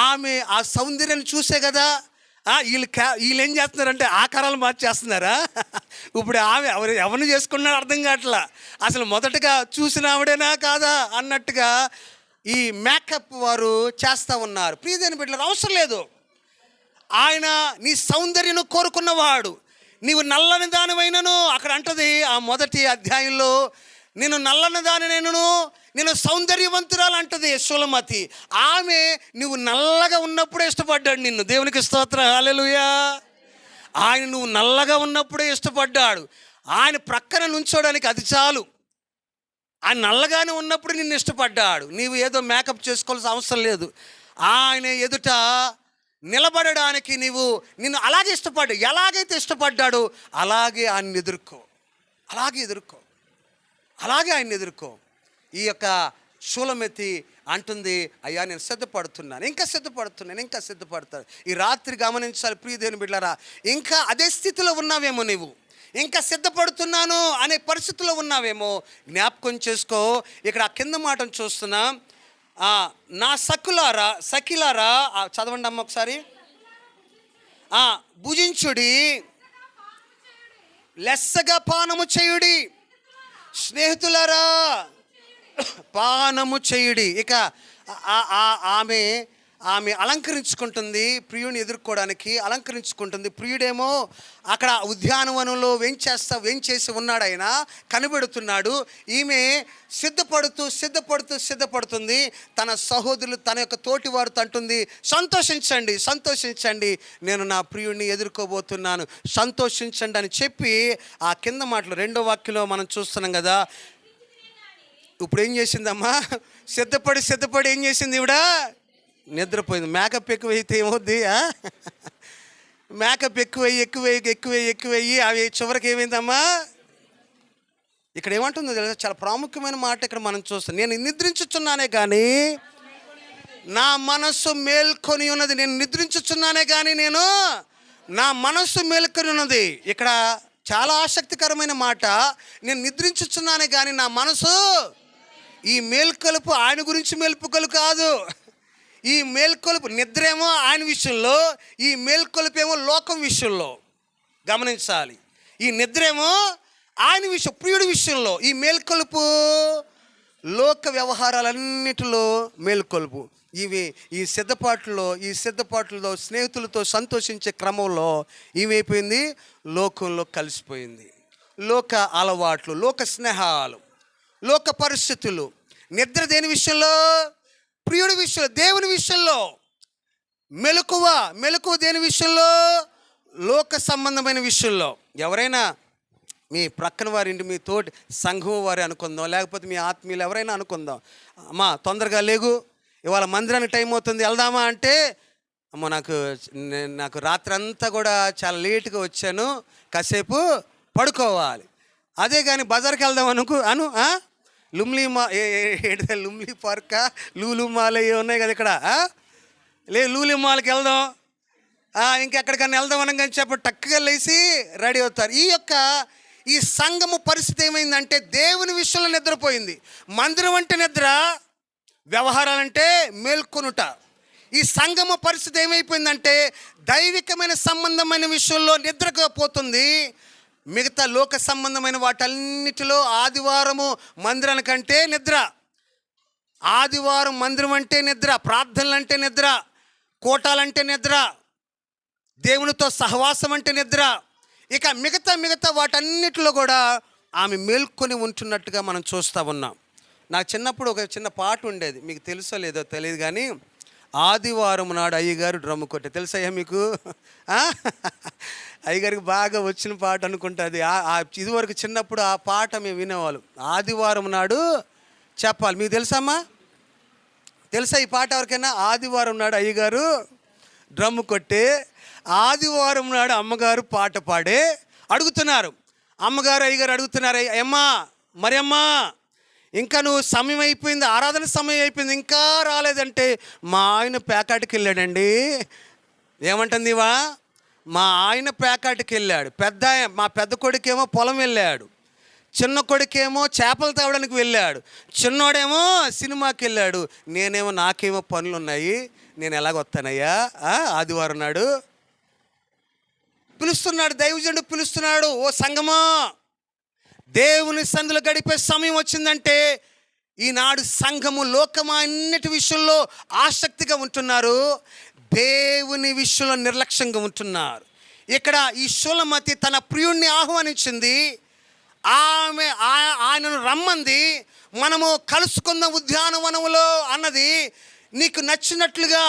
ఆమె ఆ సౌందర్యాన్ని చూసే కదా వీళ్ళు ఏం చేస్తున్నారంటే ఆకారాలు మార్చేస్తున్నారా. ఇప్పుడు ఆమె ఎవరిని చేసుకున్నారో అర్థం కావట్లా, అసలు మొదటగా చూసిన ఆవిడేనా కాదా అన్నట్టుగా ఈ మేకప్ వారు చేస్తూ ఉన్నారు. ప్రియమైన బిడ్డలారా, అవసరం లేదు. ఆయన నీ సౌందర్యను కోరుకున్నవాడు. నీవు నల్లని దానివైనను, అక్కడ అంటది ఆ మొదటి అధ్యాయంలో, నేను నల్లని దానినైనను నేను సౌందర్యవంతురాలు అంటది షూలమతి. ఆమె నువ్వు నల్లగా ఉన్నప్పుడే ఇష్టపడ్డాడు నిన్ను. దేవునికి స్తోత్రం, హల్లెలూయా. ఆయన నువ్వు నల్లగా ఉన్నప్పుడే ఇష్టపడ్డాడు. ఆయన ప్రక్కన నుంచోడానికి అది చాలు. ఆయన నల్లగానే ఉన్నప్పుడు నిన్ను ఇష్టపడ్డాడు. నీవు ఏదో మేకప్ చేసుకోవాల్సిన అవసరం లేదు. ఆయన ఎదుట నిలబడడానికి నిన్ను అలాగే ఇష్టపడ్డాడు. ఎలాగైతే ఇష్టపడ్డాడో అలాగే ఆయన ఎదుర్కో, అలాగే ఆయన ఎదుర్కో. ఈ యొక్క షూలమతి అంటుంది, అయ్యా నేను సిద్ధపడుతున్నాను, ఇంకా సిద్ధపడతాను. ఈ రాత్రి గమనించాలి ప్రియ దేవుని బిడ్డలారా, ఇంకా అదే స్థితిలో ఉన్నావేమో, నీవు ఇంకా సిద్ధపడుతున్నాను అనే పరిస్థితిలో ఉన్నావేమో జ్ఞాపకం చేసుకో. ఇక్కడ ఆ కింద మాటను చూస్తున్నా, నా సఖిలారా చదవండి అమ్మ ఒకసారి. భుజించుడి, లెస్సగా పానము చేయుడి, స్నేహితులారా పానము చేయుడి. ఇక ఆమె అలంకరించుకుంటుంది, ప్రియుని ఎదుర్కోవడానికి అలంకరించుకుంటుంది. ప్రియుడేమో అక్కడ ఉద్యానవనంలో వేంచేసి ఉన్నాడు, ఆయన కనిపెడుతున్నాడు. ఈమె సిద్ధపడుతుంది. తన సహోదరులు, తన యొక్క తోటి వారితో అంటుంది, సంతోషించండి, నేను నా ప్రియుడిని ఎదుర్కోబోతున్నాను, సంతోషించండి అని చెప్పి ఆ కింద మాటలు 2వ వాక్యంలో మనం చూస్తున్నాం కదా. ఇప్పుడు ఏం చేసిందమ్మా, సిద్ధపడి ఏం చేసింది ఈవిడ, నిద్రపోయింది. మేకప్ ఎక్కువైతే ఏమవుద్ది, మేకప్ ఎక్కువయ్యి అవి చివరికి ఏమైందమ్మా. ఇక్కడ ఏమంటుందో తెలుసా, చాలా ప్రాముఖ్యమైన మాట ఇక్కడ మనం చూస్తాం. నేను నిద్రించుచున్నానే కానీ నా మనస్సు మేల్కొని ఉన్నది. నేను నిద్రించుచున్నానే కానీ నా మనస్సు మేల్కొని ఉన్నది. ఇక్కడ చాలా ఆసక్తికరమైన మాట. నేను నిద్రించుచున్నానే కానీ నా మనసు, ఈ మేల్కొలుపు ఆయన గురించి మేల్పుకొలు కాదు. ఈ మేల్కొలుపు నిద్రేమో ఆయన విషయంలో, ఈ మేల్కొలుపు ఏమో లోకం విషయంలో. గమనించాలి, ఈ నిద్రేమో ఆయన విషయం, ప్రియుడి విషయంలో. ఈ మేల్కొలుపు లోక వ్యవహారాలన్నిటిలో మేల్కొలుపు. ఈ సిద్ధపాట్లలో స్నేహితులతో సంతోషించే క్రమంలో ఏమైపోయింది, లోకంలో కలిసిపోయింది. లోక అలవాట్లు, లోక స్నేహాలు, లోక పరిస్థితులు. నిద్ర దేని విషయంలో, ప్రియుడి విషయంలో, దేవుని విషయంలో మెలకువ. మెలకువ దేని విషయంలో? లోక సంబంధమైన విషయంలో. ఎవరైనా మీ ప్రక్కన వారింటి, మీ తోటి సంఘం వారి అనుకుందాం, లేకపోతే మీ ఆత్మీయులు ఎవరైనా అనుకుందాం, అమ్మా తొందరగా లేగు, ఇవాళ మందిరానికి టైం అవుతుంది, వెళ్దామా అంటే, అమ్మ నాకు రాత్రి అంతా కూడా చాలా లేటుగా వచ్చాను, కాసేపు పడుకోవాలి. అదే కానీ బజార్కి వెళ్దాం లుమ్లీ లుమ్లీ పార్కా, లూలు మాల్ ఇవి ఉన్నాయి కదా ఇక్కడ, లూలు మాల్కి వెళ్దాం, ఇంకెక్కడికన్నా వెళ్దాం అనగానే చెప్పి టక్కుగా లేచి రెడీ అవుతారు. ఈ సంఘము పరిస్థితి ఏమైందంటే దేవుని విషయంలో నిద్రపోయింది. మందిరం అంటే నిద్ర, వ్యవహారాలంటే మేల్కొనుట. ఈ సంఘము పరిస్థితి ఏమైపోయిందంటే దైవికమైన సంబంధమైన విషయంలో నిద్రపోతుంది. మిగతా లోక సంబంధమైన వాటన్నిటిలో ఆదివారము మందిరానికంటే నిద్ర, ఆదివారం మందిరం అంటే నిద్ర, ప్రార్థనలు అంటే నిద్ర, కోటాలంటే నిద్ర, దేవునితో సహవాసం అంటే నిద్ర. ఇక మిగతా వాటన్నిటిలో కూడా ఆమె మేల్కొని ఉంటున్నట్టుగా మనం చూస్తూ ఉన్నాం. నాకు చిన్నప్పుడు ఒక చిన్న పాట ఉండేది, మీకు తెలుసో లేదో తెలియదు కానీ, ఆదివారం నాడు అయ్యగారు డ్రమ్ము కొట్టే. తెలుసయ్యా మీకు? అయ్యగారికి బాగా వచ్చిన పాట అనుకుంటుంది. ఇదివరకు చిన్నప్పుడు ఆ పాట మేము వినేవాళ్ళు. ఆదివారం నాడు చెప్పాలి. మీకు తెలుసమ్మా? తెలుసా ఈ పాట ఎవరికైనా? ఆదివారం నాడు అయ్యగారు డ్రమ్ము కొట్టే, ఆదివారం నాడు అమ్మగారు పాట పాడే. అడుగుతున్నారు అమ్మగారు, అయ్యగారు అడుగుతున్నారు, అమ్మా ఇంకా నువ్వు సమయం అయిపోయింది, ఆరాధన సమయం అయిపోయింది, ఇంకా రాలేదంటే, మా ఆయన పేకాటికి వెళ్ళాడండి. ఏమంటుంది ఇవా? మా ఆయన పేకాటికి వెళ్ళాడు. మా పెద్ద కొడుకేమో పొలం వెళ్ళాడు, చిన్న కొడుకేమో చేపలు తేవడానికి వెళ్ళాడు, చిన్నోడేమో సినిమాకి వెళ్ళాడు, నాకేమో పనులు ఉన్నాయి, నేను ఎలాగొస్తానయ్యా ఆదివారం నాడు. పిలుస్తున్నాడు, దైవజనుడు పిలుస్తున్నాడు. ఓ సంగమా, దేవుని సందులో గడిపే సమయం వచ్చిందంటే ఈనాడు సంఘము లోకము అన్నిటి విషయంలో ఆసక్తిగా ఉంటున్నారు, దేవుని విషయంలో నిర్లక్ష్యంగా ఉంటున్నారు. ఇక్కడ ఈ షూలమతి తన ప్రియుణ్ణి ఆహ్వానించింది, ఆయనను రమ్మంది, మనము కలుసుకుందాం ఉద్యానవనములో అన్నది, నీకు నచ్చినట్లుగా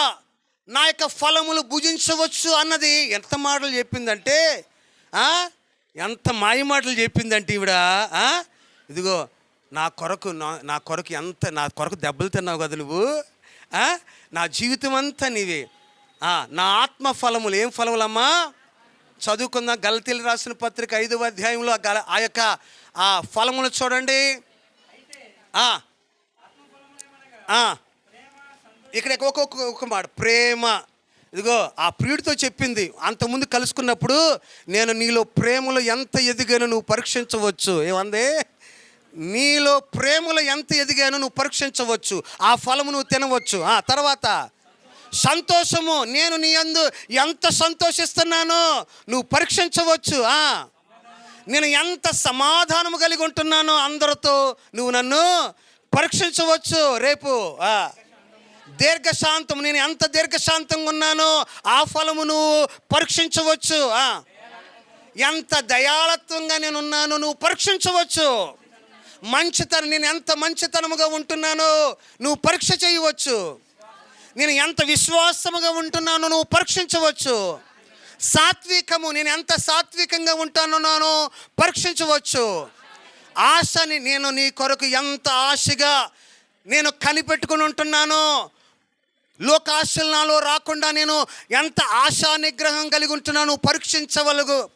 నా యొక్క ఫలములు భుజించవచ్చు అన్నది. ఎంత మాటలు చెప్పిందంటే, ఎంత మాయ మాటలు చెప్పిందంటే ఈవిడ, ఇదిగో నా కొరకు దెబ్బలు తిన్నావు కదా నువ్వు, నా జీవితం అంతా నీవే, నా ఆత్మ ఫలములు. ఏం ఫలములమ్మా? చదువుకుందాం. గలతీయులకు రాసిన పత్రిక 5వ అధ్యాయంలో ఆ యొక్క ఫలములు చూడండి. ఇక్కడ ఒక్కొక్క మాట ప్రేమ. ఇదిగో ఆ ప్రియుడితో చెప్పింది, అంతకుముందు కలుసుకున్నప్పుడు, నేను నీలో ప్రేమలో ఎంత ఎదిగానో నువ్వు పరీక్షించవచ్చు. ఏమంది? నీలో ప్రేమలో ఎంత ఎదిగానో నువ్వు పరీక్షించవచ్చు, ఆ ఫలము నువ్వు తినవచ్చు. తర్వాత సంతోషము, నేను నీ యందు ఎంత సంతోషిస్తున్నానో నువ్వు పరీక్షించవచ్చు. నేను ఎంత సమాధానము కలిగి ఉంటున్నానో అందరితో నువ్వు నన్ను పరీక్షించవచ్చు. రేపు దీర్ఘశాంతం, నేను ఎంత దీర్ఘశాంతంగా ఉన్నానో ఆ ఫలము నువ్వు పరీక్షించవచ్చు. ఎంత దయాళత్వంగా నేను ఉన్నానో నువ్వు పరీక్షించవచ్చు. నేను ఎంత మంచితనముగా ఉంటున్నానో నువ్వు పరీక్ష చేయవచ్చు. నేను ఎంత విశ్వాసముగా ఉంటున్నానో నువ్వు పరీక్షించవచ్చు. సాత్వికము, నేను ఎంత సాత్వికంగా ఉంటున్నానో పరీక్షించవచ్చు. ఆశని, నేను నీ కొరకు ఎంత ఆశగా నేను కనిపెట్టుకుని ఉంటున్నానో, లోకాశలు నాలో రాకుండా నేను ఎంత ఆశా నిగ్రహం కలిగి ఉంటున్నాను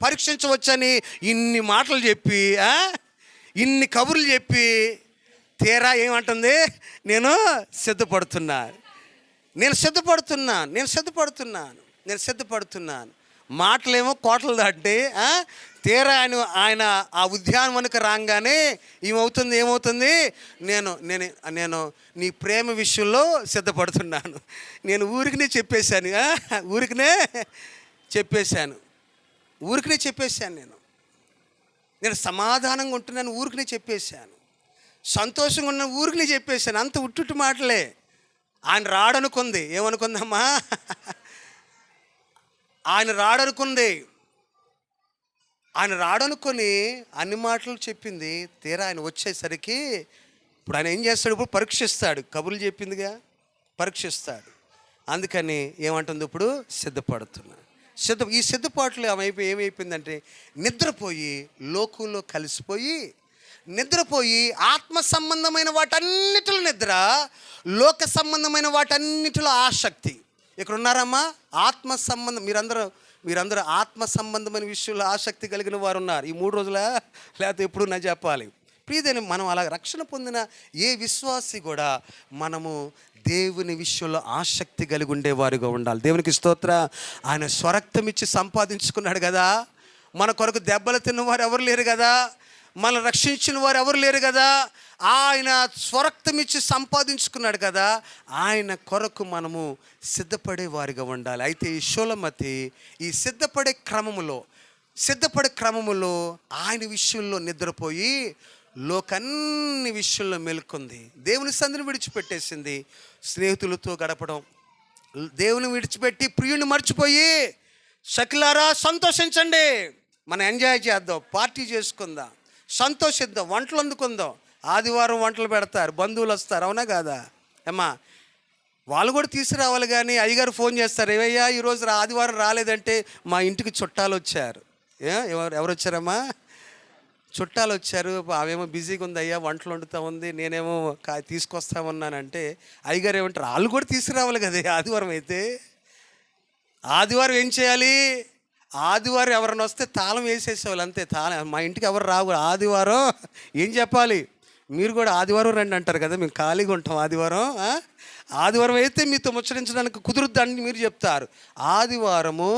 పరీక్షించవచ్చని ఇన్ని మాటలు చెప్పి, ఇన్ని కబుర్లు చెప్పి, తీరా ఏమంటుంది? నేను సిద్ధపడుతున్నాను. మాటలేమో కోటలు దాటి, తీరా ఆయన ఆ ఉద్యానవనకు రాగానే ఏమవుతుంది? నేను నీ ప్రేమ విషయంలో సిద్ధపడుతున్నాను. నేను ఊరికనే చెప్పేశాను. నేను సమాధానంగా ఉంటున్నాను, ఊరికనే చెప్పేశాను. సంతోషంగా ఉన్న ఊరికనే చెప్పేశాను. అంత ఉట్టుట్టు మాటలే. ఆయన రాడనుకుంది. ఏమనుకుందమ్మా? ఆయన రాడనుకొని అన్ని మాటలు చెప్పింది. తీరా ఆయన వచ్చేసరికి ఇప్పుడు ఆయన ఏం చేస్తాడు? ఇప్పుడు పరీక్షిస్తాడు. కబుర్లు చెప్పిందిగా, పరీక్షిస్తాడు. అందుకని ఏమంటుంది ఇప్పుడు సిద్ధపడుతున్నా. ఈ సిద్ధపాట్లు ఏమైపోయిందంటే నిద్రపోయి లోకంలో కలిసిపోయి నిద్రపోయి ఆత్మ సంబంధమైన వాటన్నిటిలో నిద్ర, లోక సంబంధమైన వాటన్నిటిలో ఆసక్తి. ఇక్కడ ఉన్నారమ్మా ఆత్మ సంబంధం, మీరందరూ ఆత్మ సంబంధమైన విషయంలో ఆసక్తి కలిగిన వారు ఉన్నారు. ఈ 3 రోజుల లేకపోతే ఎప్పుడు నా చెప్పాలి ప్రియదని. మనం అలా రక్షణ పొందిన ఏ విశ్వాసి కూడా మనము దేవుని విషయంలో ఆసక్తి కలిగి ఉండేవారుగా ఉండాలి. దేవునికి స్తోత్ర. ఆయన స్వరక్తం ఇచ్చి సంపాదించుకున్నాడు కదా, మన కొరకు దెబ్బలు తిన్నవారు ఎవరు లేరు కదా, మనం రక్షించిన వారు ఎవరు లేరు కదా, ఆయన స్వరక్తం ఇచ్చి సంపాదించుకున్నాడు కదా, ఆయన కొరకు మనము సిద్ధపడే వారిగా ఉండాలి. అయితే ఈ షూలమతి ఈ సిద్ధపడే క్రమములో ఆయన విషయంలో నిద్రపోయి లోకన్ని విషయంలో మెలుకుంది. దేవుని సంధిని విడిచిపెట్టేసింది. స్నేహితులతో గడపడం, దేవుని విడిచిపెట్టి ప్రియుని మర్చిపోయి సఖిలారా సంతోషించండి, మనం ఎంజాయ్ చేద్దాం, పార్టీ చేసుకుందాం, సంతోషిద్దాం, వంటలు వండుకుందాం. ఆదివారం వంటలు పెడతారు, బంధువులు వస్తారు, అవునా కాదా అమ్మా? వాళ్ళు కూడా తీసుకురావాలి. కానీ అయ్యగారు ఫోన్ చేస్తారు, ఏవయ్యా ఈరోజు ఆదివారం రాలేదంటే మా ఇంటికి చుట్టాలు వచ్చారు. ఎవరు వచ్చారమ్మా? చుట్టాలు వచ్చారు, ఆమెమో బిజీగా ఉంది, అయ్యా వంటలు వండుతూ ఉంది, నేనేమో తీసుకొస్తామన్నానంటే అయ్యగారు ఏమంటారు, వాళ్ళు కూడా తీసుకురావాలి కదా ఆదివారం అయితే. ఆదివారం ఏం చేయాలి? ఆదివారం ఎవరైనా వస్తే తాళం వేసేసేవాళ్ళు అంతే. మా ఇంటికి ఎవరు రావు. ఆదివారం ఏం చెప్పాలి? మీరు కూడా ఆదివారం రండి అంటారు కదా, మేము ఖాళీగా ఉంటాం ఆదివారం. ఆదివారం అయితే మీతో ముచ్చరించడానికి కుదురుద్దని మీరు చెప్తారు. ఆదివారము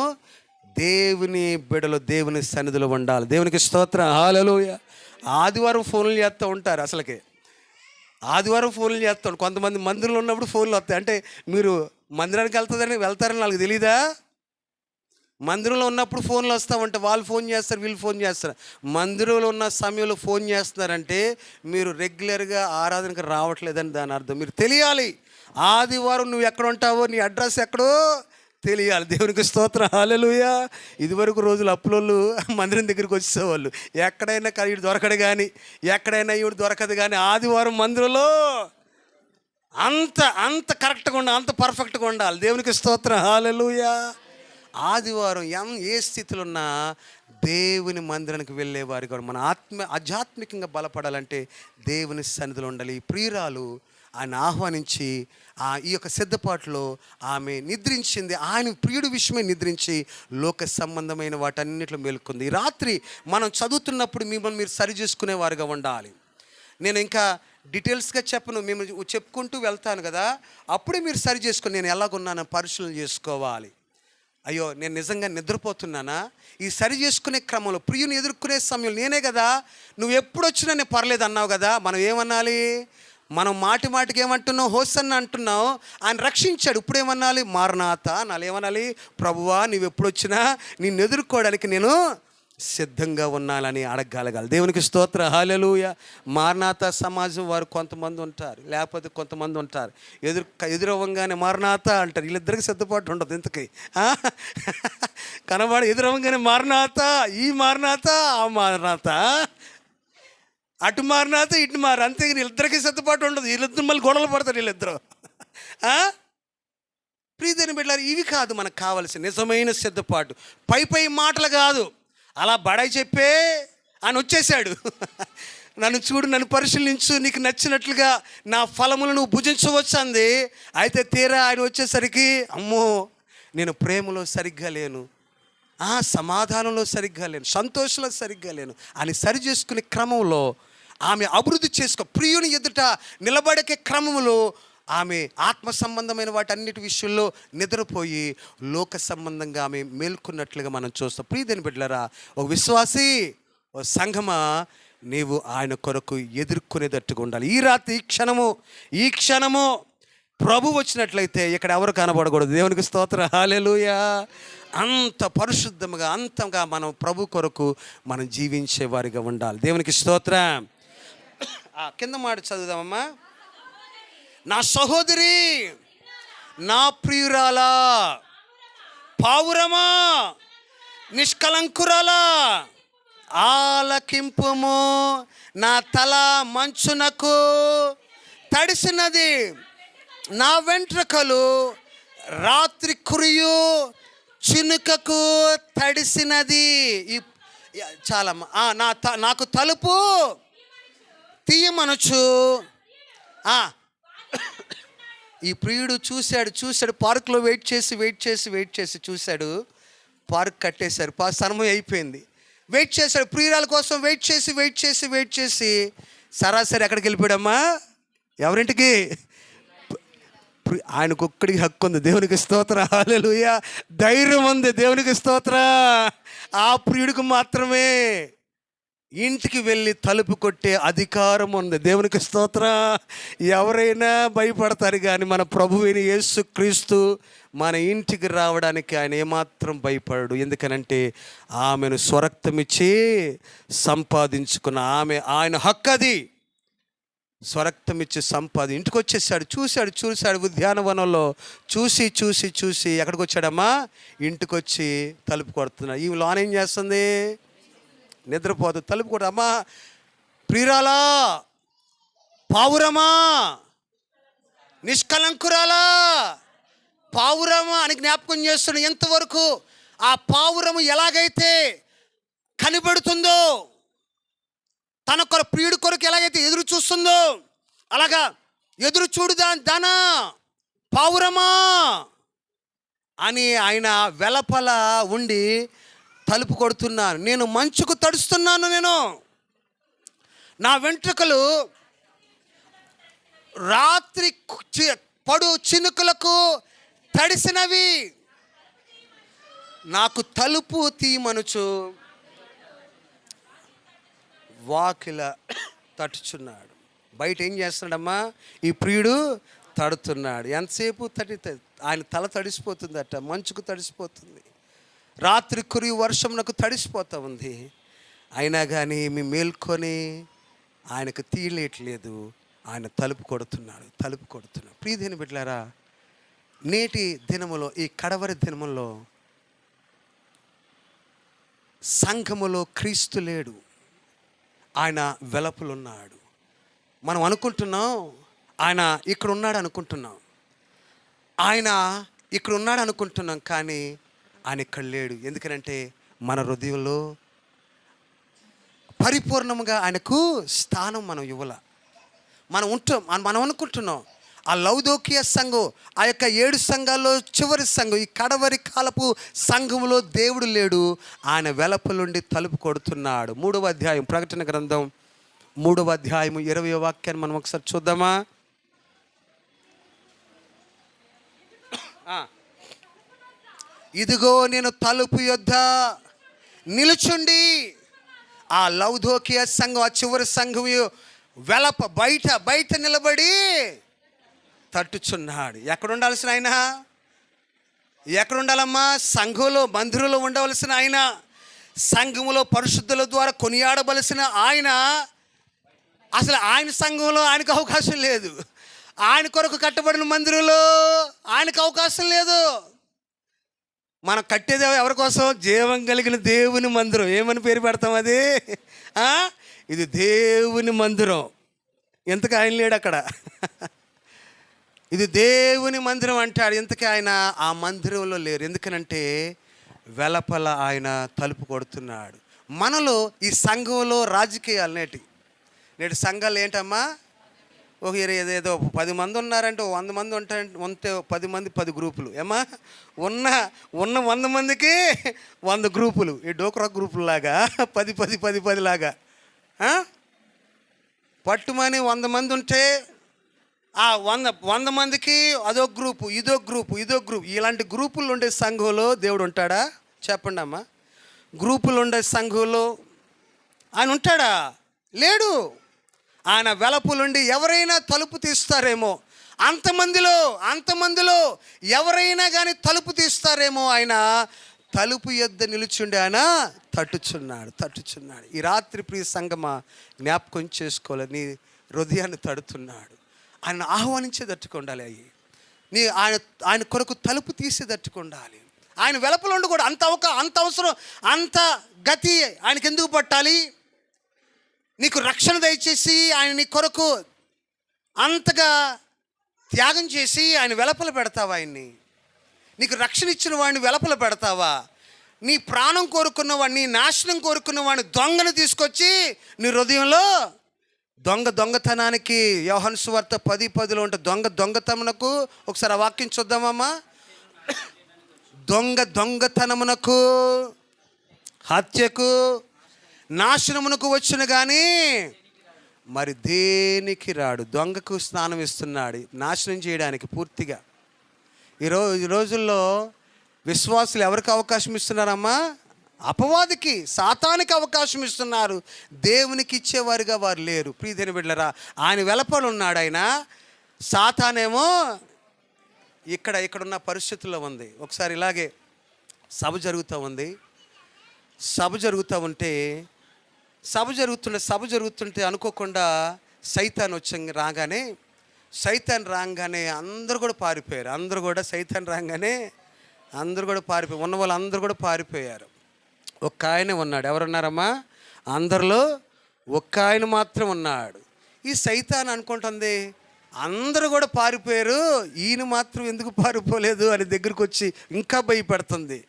దేవుని బిడ్డలు దేవుని సన్నిధిలో ఉండాలి. దేవునికి స్తోత్రం, హల్లెలూయా. ఆదివారం ఫోన్లు చేస్తూ ఉంటారు. అసలుకే ఆదివారం ఫోన్లు చేస్తాడు. కొంతమంది మందిరంలో ఉన్నప్పుడు ఫోన్లు వస్తాయి. అంటే మీరు మందిరానికి వెళ్తారని వాళ్ళకి తెలీదా? మందిరంలో ఉన్నప్పుడు ఫోన్లు వస్తూ ఉంటే వాళ్ళు ఫోన్ చేస్తారు, వీళ్ళు ఫోన్ చేస్తారు. మందిరంలో ఉన్న సమయంలో ఫోన్ చేస్తున్నారంటే మీరు రెగ్యులర్గా ఆరాధనకు రావట్లేదని దాని అర్థం. మీరు తెలియాలి, ఆదివారం నువ్వు ఎక్కడ ఉంటావో, నీ అడ్రస్ ఎక్కడో తెలియాలి. దేవునికి స్తోత్రం, హల్లెలూయా. ఇదివరకు రోజులు అప్పులోళ్ళు మందిరం దగ్గరికి వచ్చేవాళ్ళు, ఎక్కడైనా ఈడు దొరకడు కానీ, ఎక్కడైనా ఈవిడు దొరకదు కానీ, ఆదివారం మందిరంలో అంత కరెక్ట్గా ఉండాలి, అంత పర్ఫెక్ట్గా ఉండాలి. దేవునికి స్తోత్రం, హల్లెలూయా. ఆదివారం ఏ స్థితిలో ఉన్నా దేవుని మందిరానికి వెళ్ళేవారు కూడా మన ఆధ్యాత్మికంగా బలపడాలంటే దేవుని సన్నిధిలో ఉండాలి. ప్రియురాలు ఆయన ఆహ్వానించి ఈ యొక్క సిద్ధపాటులో ఆమె నిద్రించింది. ఆయన ప్రియుడి విషయమే నిద్రించి లోక సంబంధమైన వాటన్నిటిలో మేలుకుంది. ఈ రాత్రి మనం చదువుతున్నప్పుడు మిమ్మల్ని మీరు సరి చేసుకునేవారుగా ఉండాలి. నేను ఇంకా డీటెయిల్స్గా చెప్పను, మేము చెప్పుకుంటూ వెళ్తాను కదా, అప్పుడే మీరు సరి చేసుకుని నేను ఎలాగున్నానో పరిశీలన చేసుకోవాలి. అయ్యో నేను నిజంగా నిద్రపోతున్నానా? ఈ సరి చేసుకునే క్రమంలో ప్రియుని ఎదుర్కొనే సమయంలో నేనే కదా, నువ్వు ఎప్పుడు వచ్చినా నేను పర్లేదు అన్నావు కదా, మనం ఏమనాలి? మనం మాటికి ఏమంటున్నావు? హోసన్న అంటున్నావు, ఆయన రక్షించాడు. ఇప్పుడు ఏమనాలి? మారనాథ అనాలి. ఏమనాలి? ప్రభువా నువ్వు ఎప్పుడు వచ్చినా నిన్ను ఎదుర్కోవడానికి నేను సిద్ధంగా ఉన్నానని అడగగలగాలి. దేవునికి స్తోత్ర, హల్లెలూయా. మారనాథ సమాజం వారు కొంతమంది ఉంటారు, లేకపోతే కొంతమంది ఉంటారు ఎదురవ్వంగానే మారనాథ అంటారు. వీళ్ళిద్దరికి సిద్ధపాటు ఉండదు. ఎందుకు కనబడి ఎదురవ్వంగానే మారనాథ, ఈ మారనాథ, ఆ మారనాథ, అటు మారినాథ ఇటు మారు, అంతే. వీళ్ళిద్దరికి సిద్ధపాటు ఉండదు. వీళ్ళిద్దరు మళ్ళీ గొడవలు పడతారు వీళ్ళిద్దరు. ప్రియమైన బిడ్డలారా, ఇవి కాదు మనకు కావాల్సిన నిజమైన సిద్ధపాటు. పై మాటలు కాదు, అలా బడాయి చెప్పే ఆయన వచ్చేసాడు. నన్ను చూడు, నన్ను పరిశీలించు, నీకు నచ్చినట్లుగా నా ఫలములు నువ్వు భుజించవచ్చు అంది. అయితే తీరా ఆయన వచ్చేసరికి, అమ్మో నేను ప్రేమలో సరిగ్గా లేను, సమాధానంలో సరిగ్గా లేను, సంతోషంలో సరిగ్గా లేను అని సరి చేసుకునే క్రమంలో ఆమె అభివృద్ధి ప్రియుని ఎదుట నిలబడే క్రమంలో ఆమె ఆత్మ సంబంధమైన వాటన్నిటి విషయంలో నిద్రపోయి లోక సంబంధంగా ఆమె మేల్కొన్నట్లుగా మనం చూస్తాం. ప్రియమైన బిడ్డలారా, ఒక విశ్వాసి, ఓ సంఘమా, నీవు ఆయన కొరకు ఎదుర్కొనేటట్టుగా ఉండాలి. ఈ రాత్రి ఈ క్షణము ప్రభు వచ్చినట్లయితే ఇక్కడ ఎవరు కనబడకూడదు. దేవునికి స్తోత్రం, హల్లెలూయా. అంత పరిశుద్ధంగా అంతగా మనం ప్రభు కొరకు మనం జీవించే వారిగా ఉండాలి. దేవునికి స్తోత్రం. కింద మాట చదువుదామమ్మా. నా సహోదరి, నా ప్రియురాలా, పావురమా, నిష్కలంకురాలా, ఆలకింపుము. నా తల మంచునకు తడిసినది, నా వెంట్రుకలు రాత్రి కురియు చినుకకు తడిసినది. ఈ చాలా నాకు తలుపు తీయమనొచ్చు. ఈ ప్రియుడు చూశాడు పార్కులో వెయిట్ చేసి చూశాడు. పార్క్ కట్టేశారు, సమయం అయిపోయింది. వెయిట్ చేశాడు, ప్రియురాల కోసం వెయిట్ చేసి సరాసరి ఎక్కడికి వెళ్ళిపోయాడమ్మా? ఎవరింటికి? ఆయనకు ఒక్కడికి హక్కు ఉంది. దేవునికి స్తోత్ర, హల్లెలూయా. ధైర్యం ఉంది, దేవునికి స్తోత్ర. ఆ ప్రియుడికి మాత్రమే ఇంటికి వెళ్ళి తలుపు కొట్టే అధికారం ఉంది. దేవునికి స్తోత్ర. ఎవరైనా భయపడతారు కానీ మన ప్రభువైన యేసుక్రీస్తు మన ఇంటికి రావడానికి ఆయన ఏమాత్రం భయపడడు. ఎందుకనంటే ఆమెను స్వరక్తమిచ్చి సంపాదించుకున్న ఆయన హక్కు అది. స్వరక్తమిచ్చి ఇంటికి వచ్చేసాడు. చూశాడు ఉద్యానవనంలో చూసి ఎక్కడికి వచ్చాడమ్మా? ఇంటికి వచ్చి తలుపు కొడుతున్నాడు. ఈ లోన్ ఏం చేస్తుంది? నిద్రపోదు. తలుపు కొడు. అమ్మా ప్రియురాలా, పావురమా, నిష్కలంకురాలా, పావురమా అని జ్ఞాపకం చేస్తున్న. ఎంతవరకు ఆ పావురము ఎలాగైతే కనిపెడుతుందో, తన ప్రియుడి కొరకు ఎలాగైతే ఎదురు చూస్తుందో, అలాగా ఎదురు చూడు దానా పావురమా అని ఆయన వెలపల ఉండి తలుపు కొడుతున్నాను. నేను మంచుకు తడుస్తున్నాను. నేను నా వెంట్రుకలు రాత్రి పడు చినుకులకు తడిసినవి. నాకు తలుపు తీయమనుచు వాకిల తట్టుచున్నాడు. బయట ఏం చేస్తున్నాడమ్మా? ఈ ప్రియుడు తడుతున్నాడు. ఎంతసేపు ఆయన తల తడిసిపోతుందట, మంచుకు తడిసిపోతుంది. రాత్రి కురి వర్షంకు తడిసిపోతూ ఉంది. అయినా కానీ మేల్కొని ఆయనకు తీయలేట్లేదు. ఆయన తలుపు కొడుతున్నాడు. ప్రియదేని బిడ్డలారా, నేటి దినములో, ఈ కడవరి దినములో సంఘములో క్రీస్తు లేడు. ఆయన వెలపులున్నాడు. మనం అనుకుంటున్నాం ఆయన ఇక్కడ ఉన్నాడు అనుకుంటున్నాం. కానీ ఆయన ఇక్కడ లేడు. ఎందుకనంటే మన హృదయంలో పరిపూర్ణంగా ఆయనకు స్థానం మనం ఇవ్వాల. మనం అనుకుంటున్నాం ఆ లౌదోకియ సంఘం, ఆ యొక్క 7 సంఘాల్లో చివరి సంఘం, ఈ కడవరి కాలపు సంఘములో దేవుడు లేడు. ఆయన వెలపులుండి తలుపు కొడుతున్నాడు. 3వ అధ్యాయం ప్రకటన గ్రంథం 3వ అధ్యాయము 20వ వాక్యాన్ని మనం ఒకసారి చూద్దామా? ఇదిగో నేను తలుపు యొద్ద నిలుచుండి, ఆ లౌదోకియ సంఘం, ఆ చివరి సంఘం బయట నిలబడి తట్టుచున్నాడు. ఎక్కడ ఉండాల్సిన ఆయన? ఎక్కడ ఉండాలమ్మా? సంఘంలో, మందిరంలో ఉండవలసిన ఆయన, సంఘములో పరిశుద్ధుల ద్వారా కొనియాడవలసిన ఆయన. అసలు ఆయన సంఘంలో ఆయనకు అవకాశం లేదు. ఆయన కొరకు కట్టబడిన మందిరంలో ఆయనకు అవకాశం లేదు. మనం కట్టేది ఎవరి కోసం? జీవం కలిగిన దేవుని మందిరం. ఏమని పేరు పెడతాం అది? ఇది దేవుని మందిరం. ఎంతకు ఆయన లేడు అక్కడ. ఇది దేవుని మందిరం అంటాడు. ఇంతకీ ఆయన ఆ మందిరంలో లేరు. ఎందుకనంటే వెలపల ఆయన తలుపు కొడుతున్నాడు. మనలో ఈ సంఘంలో రాజకీయాలు నేటి సంఘాలు ఏంటమ్మా? ఒక ఏదో 10 మంది ఉన్నారంటే 100 మంది ఉంటే 10 మంది 10 గ్రూపులు. ఏమా ఉన్న 100 మందికి 100 గ్రూపులు. ఈ డోక్రా గ్రూపుల్లాగా 10 లాగా పట్టుమని 100 మంది ఉంటే ఆ 100 మందికి అదో గ్రూపు, ఇదో గ్రూపు. ఇలాంటి గ్రూపులు ఉండే సంఘంలో దేవుడు ఉంటాడా? చెప్పండి అమ్మా. గ్రూపులు ఉండే సంఘంలో ఆయన ఉంటాడా? లేడు. ఆయన వెలపులుండి ఎవరైనా తలుపు తీస్తారేమో, అంతమందిలో ఎవరైనా కానీ తలుపు తీస్తారేమో, ఆయన తలుపు యొద్ద నిలుచుండి ఆయన తట్టుచున్నాడు. ఈ రాత్రి ప్రియ సంగమా, జ్ఞాపకం చేసుకోవాలి, నీ హృదయాన్ని తడుతున్నాడు. ఆయన ఆహ్వానించేటట్టుగా ఉండాలి. ఆయన కొరకు తలుపు తీసేటట్టుగా ఉండాలి. ఆయన వెలపలుండి కూడా అంత అవసరం, అంత గతి ఆయనకి ఎందుకు పట్టాలి? నీకు రక్షణ దయచేసి ఆయన నీ కొరకు అంతగా త్యాగం చేసి ఆయన వెలపల పెడతావా? ఆయన్ని నీకు రక్షణ ఇచ్చిన వాడిని వెలపల పెడతావా? నీ ప్రాణం కోరుకున్నవాడిని, నీ నాశనం కోరుకున్నవాడిని, దొంగను తీసుకొచ్చి నీ హృదయంలో దొంగతనానికి యోహాను సువార్త 10:10 ఉంటే దొంగతనమునకు, ఒకసారి ఆ వాక్యం చూద్దామమ్మా. దొంగతనమునకు, హత్యకు, నాశనమునకు వచ్చును కానీ మరి దేనికి రాడు. దొంగకు స్నానం ఇస్తున్నాడు నాశనం చేయడానికి పూర్తిగా. ఈ రోజుల్లో విశ్వాసులు ఎవరికి అవకాశం ఇస్తున్నారమ్మా? అపవాదికి, సాతానికి అవకాశం ఇస్తున్నారు. దేవునికి ఇచ్చేవారుగా వారు లేరు. ప్రియమైన బిడ్డలారా, ఆయన వెలపలు ఉన్నాడు ఆయన. సాతానేమో ఇక్కడున్న పరిస్థితుల్లో ఉంది. ఒకసారి ఇలాగే సభ జరుగుతుంటే అనుకోకుండా సైతాన్ రాగానే అందరూ కూడా పారిపోయారు. ఉన్న వాళ్ళందరూ కూడా పారిపోయారు. ఒక్క ఆయనే ఉన్నాడు. ఎవరున్నారమ్మా? అందరిలో ఒక్క ఆయన మాత్రం ఉన్నాడు. ఈ సైతాన్ అనుకుంటుంది అందరూ కూడా పారిపోయారు, ఈయన మాత్రం ఎందుకు పారిపోలేదు అని దగ్గరికి వచ్చి ఇంకా భయపెడుతుంది.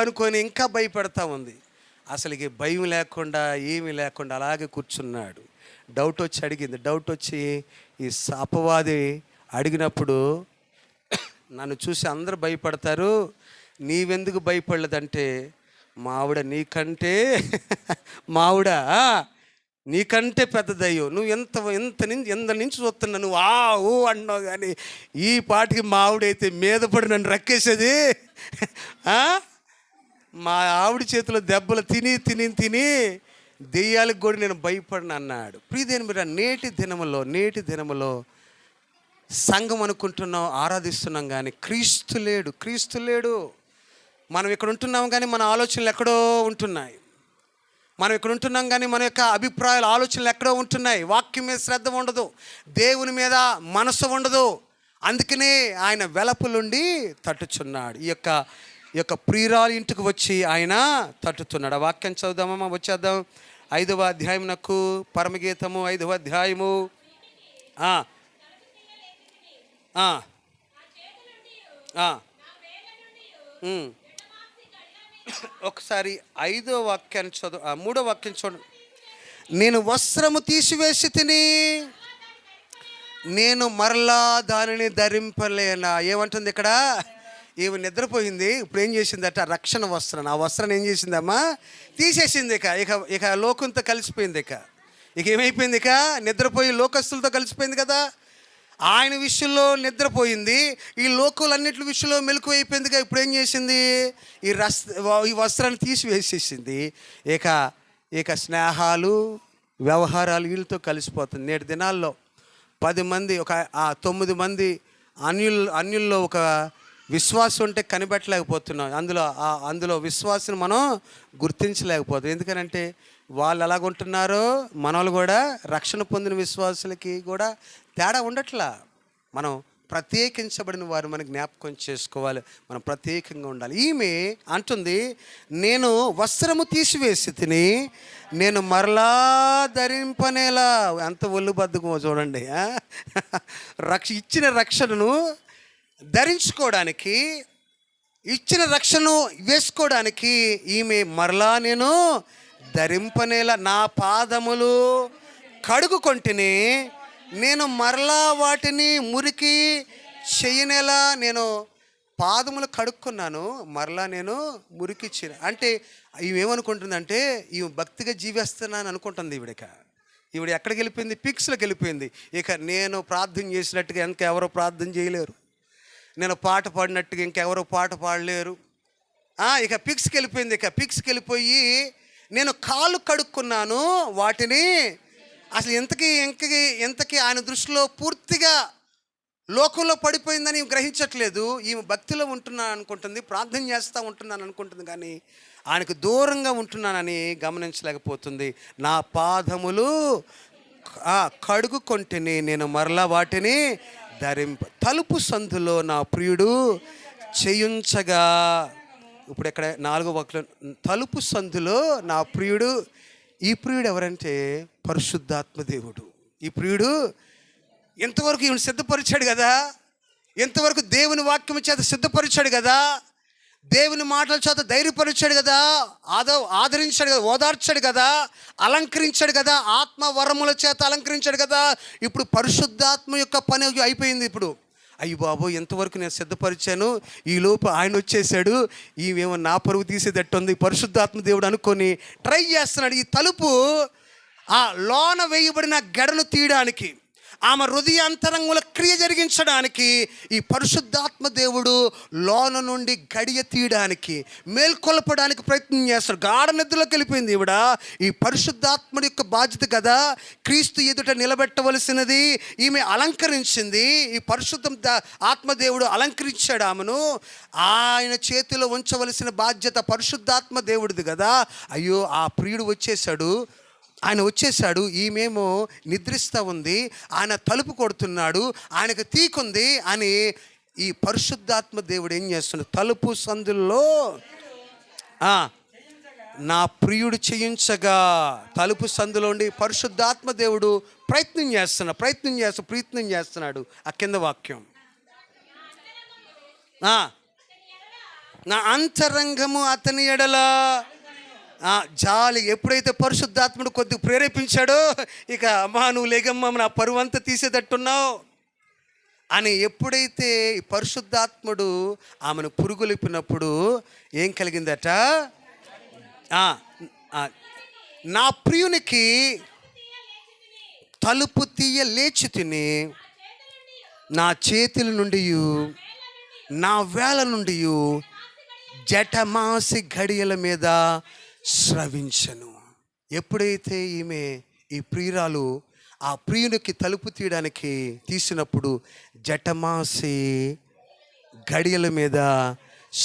అనుకొని ఇంకా భయపెడతా ఉంది. అసలు భయం లేకుండా ఏమీ లేకుండా అలాగే కూర్చున్నాడు. డౌట్ వచ్చి ఈ అపవాది అడిగినప్పుడు, నన్ను చూసి అందరూ భయపడతారు, నీవెందుకు భయపడలేదంటే, మావిడ నీకంటే పెద్దదయ్యో, నువ్వు ఎంత నుంచి చూస్తున్నా, నువ్వు అన్నావు కానీ ఈ పాటికి మావిడైతే మీద పడి నన్ను రక్కేసేది. మా ఆవిడ చేతిలో దెబ్బలు తిని దెయ్యాలకు కూడా నేను భయపడిన అన్నాడు. ప్రియదేని మీరు నేటి దినములో సంఘం అనుకుంటున్నాం, ఆరాధిస్తున్నాం కానీ క్రీస్తు లేడు. మనం ఇక్కడ ఉంటున్నాం కానీ మన ఆలోచనలు ఎక్కడో ఉంటున్నాయి. మనం ఇక్కడ ఉంటున్నాం కానీ మన యొక్క అభిప్రాయాలు, ఆలోచనలు ఎక్కడో ఉంటున్నాయి. వాక్యం మీద శ్రద్ధ ఉండదు, దేవుని మీద మనసు ఉండదు. అందుకనే ఆయన వెలపులుండి తట్టుచున్నాడు. ఈ యొక్క ప్రియురాలు ఇంటికి వచ్చి ఆయన తట్టుతున్నాడు. ఆ వాక్యం చదువుదామమ్మా, వచ్చేద్దాం. 5వ అధ్యాయమునకు, పరమగీతము 5వ అధ్యాయము. ఒకసారి 5వ వాక్యాన్ని చదువు, 3వ వాక్యం చూడండి. నేను వస్త్రము తీసివేసి తిని నేను మరలా దానిని ధరింపలేనా. ఏమంటుంది ఇక్కడ? ఈమె నిద్రపోయింది, ఇప్పుడు ఏం చేసిందట? రక్షణ వస్త్రం, ఆ వస్త్రాన్ని ఏం చేసిందమ్మా? తీసేసింది. ఇక లోకంతో కలిసిపోయింది. ఇక ఏమైపోయింది? నిద్రపోయి లోకస్తులతో కలిసిపోయింది కదా. ఆయన విషయంలో నిద్రపోయింది, ఈ లోకులన్నిటి విషయంలో మెలకు అయిపోయింది. ఇప్పుడు ఏం చేసింది? ఈ వస్త్రాన్ని తీసివేసేసింది. ఇక స్నేహాలు, వ్యవహారాలు వీళ్ళతో కలిసిపోతుంది. నేటి దినాల్లో 10 మంది, 9 మంది అన్యుల్లో ఒక విశ్వాసం ఉంటే కనిపెట్టలేకపోతున్నాం. అందులో విశ్వాసం మనం గుర్తించలేకపోతాం. ఎందుకనంటే వాళ్ళు ఎలాగుంటున్నారో మనోళ్ళు కూడా, రక్షణ పొందిన విశ్వాసులకి కూడా తేడా ఉండట్లా. మనం ప్రత్యేకించబడిన వారు మనం జ్ఞాపకం చేసుకోవాలి, మనం ప్రత్యేకంగా ఉండాలి. ఈమె అంటుంది, నేను వస్త్రము తీసివేసి తిని నేను మరలా ధరింపనేలా. ఎంత ఒళ్ళు బద్దకమో చూడండి. ఇచ్చిన రక్షణను ధరించుకోవడానికి, ఇచ్చిన రక్షణను వేసుకోవడానికి ఈమె మరలా నేను ధరింపనేలా. నా పాదములు కడుగుకొంటిని, నేను మరలా వాటిని మురికి చెయ్యనేలా. నేను పాదములు కడుక్కున్నాను, మరలా నేను మురికి అంటే ఈమెమనుకుంటుందంటే, ఈమె భక్తిగా జీవిస్తున్నాను అనుకుంటుంది. ఈవిడ ఎక్కడికి వెళ్ళిపోయింది? పిక్స్లోకి వెళ్ళిపోయింది. ఇక నేను ప్రార్థన చేసినట్టుగా ఇంకెవరో ప్రార్థన చేయలేరు, నేను పాట పాడినట్టుగా ఇంకెవరో పాట పాడలేరు. ఇక పిక్స్కి వెళ్ళిపోయింది. పిక్స్కి వెళ్ళిపోయి నేను కాళ్ళు కడుక్కున్నాను వాటిని. అసలు ఎంతకీ ఆయన దృష్టిలో పూర్తిగా లోకంలో పడిపోయిందని గ్రహించట్లేదు. ఈమె భక్తిలో ఉంటున్నాను అనుకుంటుంది, ప్రార్థన చేస్తూ ఉంటున్నాను అనుకుంటుంది, కానీ ఆయనకు దూరంగా ఉంటున్నానని గమనించలేకపోతుంది. నా పాదములు కడుగుకొంటిని, నేను మరలా వాటిని తలుపు సందులో నా ప్రియుడు చేయుంచగా. ఇప్పుడు ఇక్కడ 4వ వాక్యం, తలుపు సందులో నా ప్రియుడు. ఈ ప్రియుడు ఎవరంటే పరిశుద్ధాత్మ దేవుడు. ఈ ప్రియుడు ఎంతవరకు ఈమెను సిద్ధపరిచాడు కదా, ఎంతవరకు దేవుని వాక్యం చేత సిద్ధపరిచాడు కదా, దేవుని మాటల చేత ధైర్యపరిచాడు కదా, ఆదరించాడు కదా, ఓదార్చాడు కదా, అలంకరించాడు కదా, ఆత్మ వరముల చేత అలంకరించాడు కదా. ఇప్పుడు పరిశుద్ధాత్మ యొక్క పని అయిపోయింది. ఇప్పుడు అయ్యి బాబు ఎంతవరకు నేను సిద్ధపరిచాను, ఈ లోపు ఆయన వచ్చేసాడు, ఈమెమో నా పరువు తీసేటట్టుంది పరిశుద్ధాత్మ దేవుడు అనుకొని ట్రై చేస్తున్నాడు. ఈ తలుపు ఆ లోన వేయబడిన గడను తీయడానికి, ఆమె హృదయ అంతరంగుల క్రియ జరిగించడానికి ఈ పరిశుద్ధాత్మ దేవుడు లోన నుండి గడియ తీయడానికి, మేల్కొల్పడానికి ప్రయత్నం చేస్తాడు. గాఢ నిద్రలోకి వెళ్ళిపోయింది ఈవిడ. ఈ పరిశుద్ధాత్ముడి యొక్క బాధ్యత కదా, క్రీస్తు ఎదుట నిలబెట్టవలసినది ఈమె అలంకరించింది. ఈ పరిశుద్ధ ఆత్మదేవుడు అలంకరించాడు ఆమెను. ఆయన చేతిలో ఉంచవలసిన బాధ్యత పరిశుద్ధాత్మ దేవుడిది కదా. అయ్యో ఆ ప్రియుడు వచ్చేసాడు, ఆయన వచ్చేసాడు, ఈమెమో నిద్రిస్తూ ఉంది, ఆయన తలుపు కొడుతున్నాడు, ఆయనకు తీకుంది అని ఈ పరిశుద్ధాత్మ దేవుడు ఏం చేస్తున్నాడు, తలుపు సందుల్లో నా ప్రియుడు చేయించగా తలుపు సందులోండి పరిశుద్ధాత్మ దేవుడు ప్రయత్నం చేస్తున్నాడు. ఆ కింద వాక్యం, నా అంతరంగము అతని ఎడల జాలి. ఎప్పుడైతే పరిశుద్ధాత్ముడు కొద్దిగా ప్రేరేపించాడో, ఇక అమ్మా నువ్వు లేగమ్మా నా పరువంతా తీసేటట్టున్నావు అని ఎప్పుడైతే ఈ పరిశుద్ధాత్ముడు ఆమెను పురుగులిపినప్పుడు ఏం కలిగిందట, నా ప్రియునికి తలుపు తీయ లేచి తిని నా చేతుల నుండి నా వేళ నుండి జటమాసి గడియల మీద స్రవించను. ఎప్పుడైతే ఈమె ఈ ప్రియురాలు ఆ ప్రియునికి తలుపు తీయడానికి తీసినప్పుడు జటమాసి గడియల మీద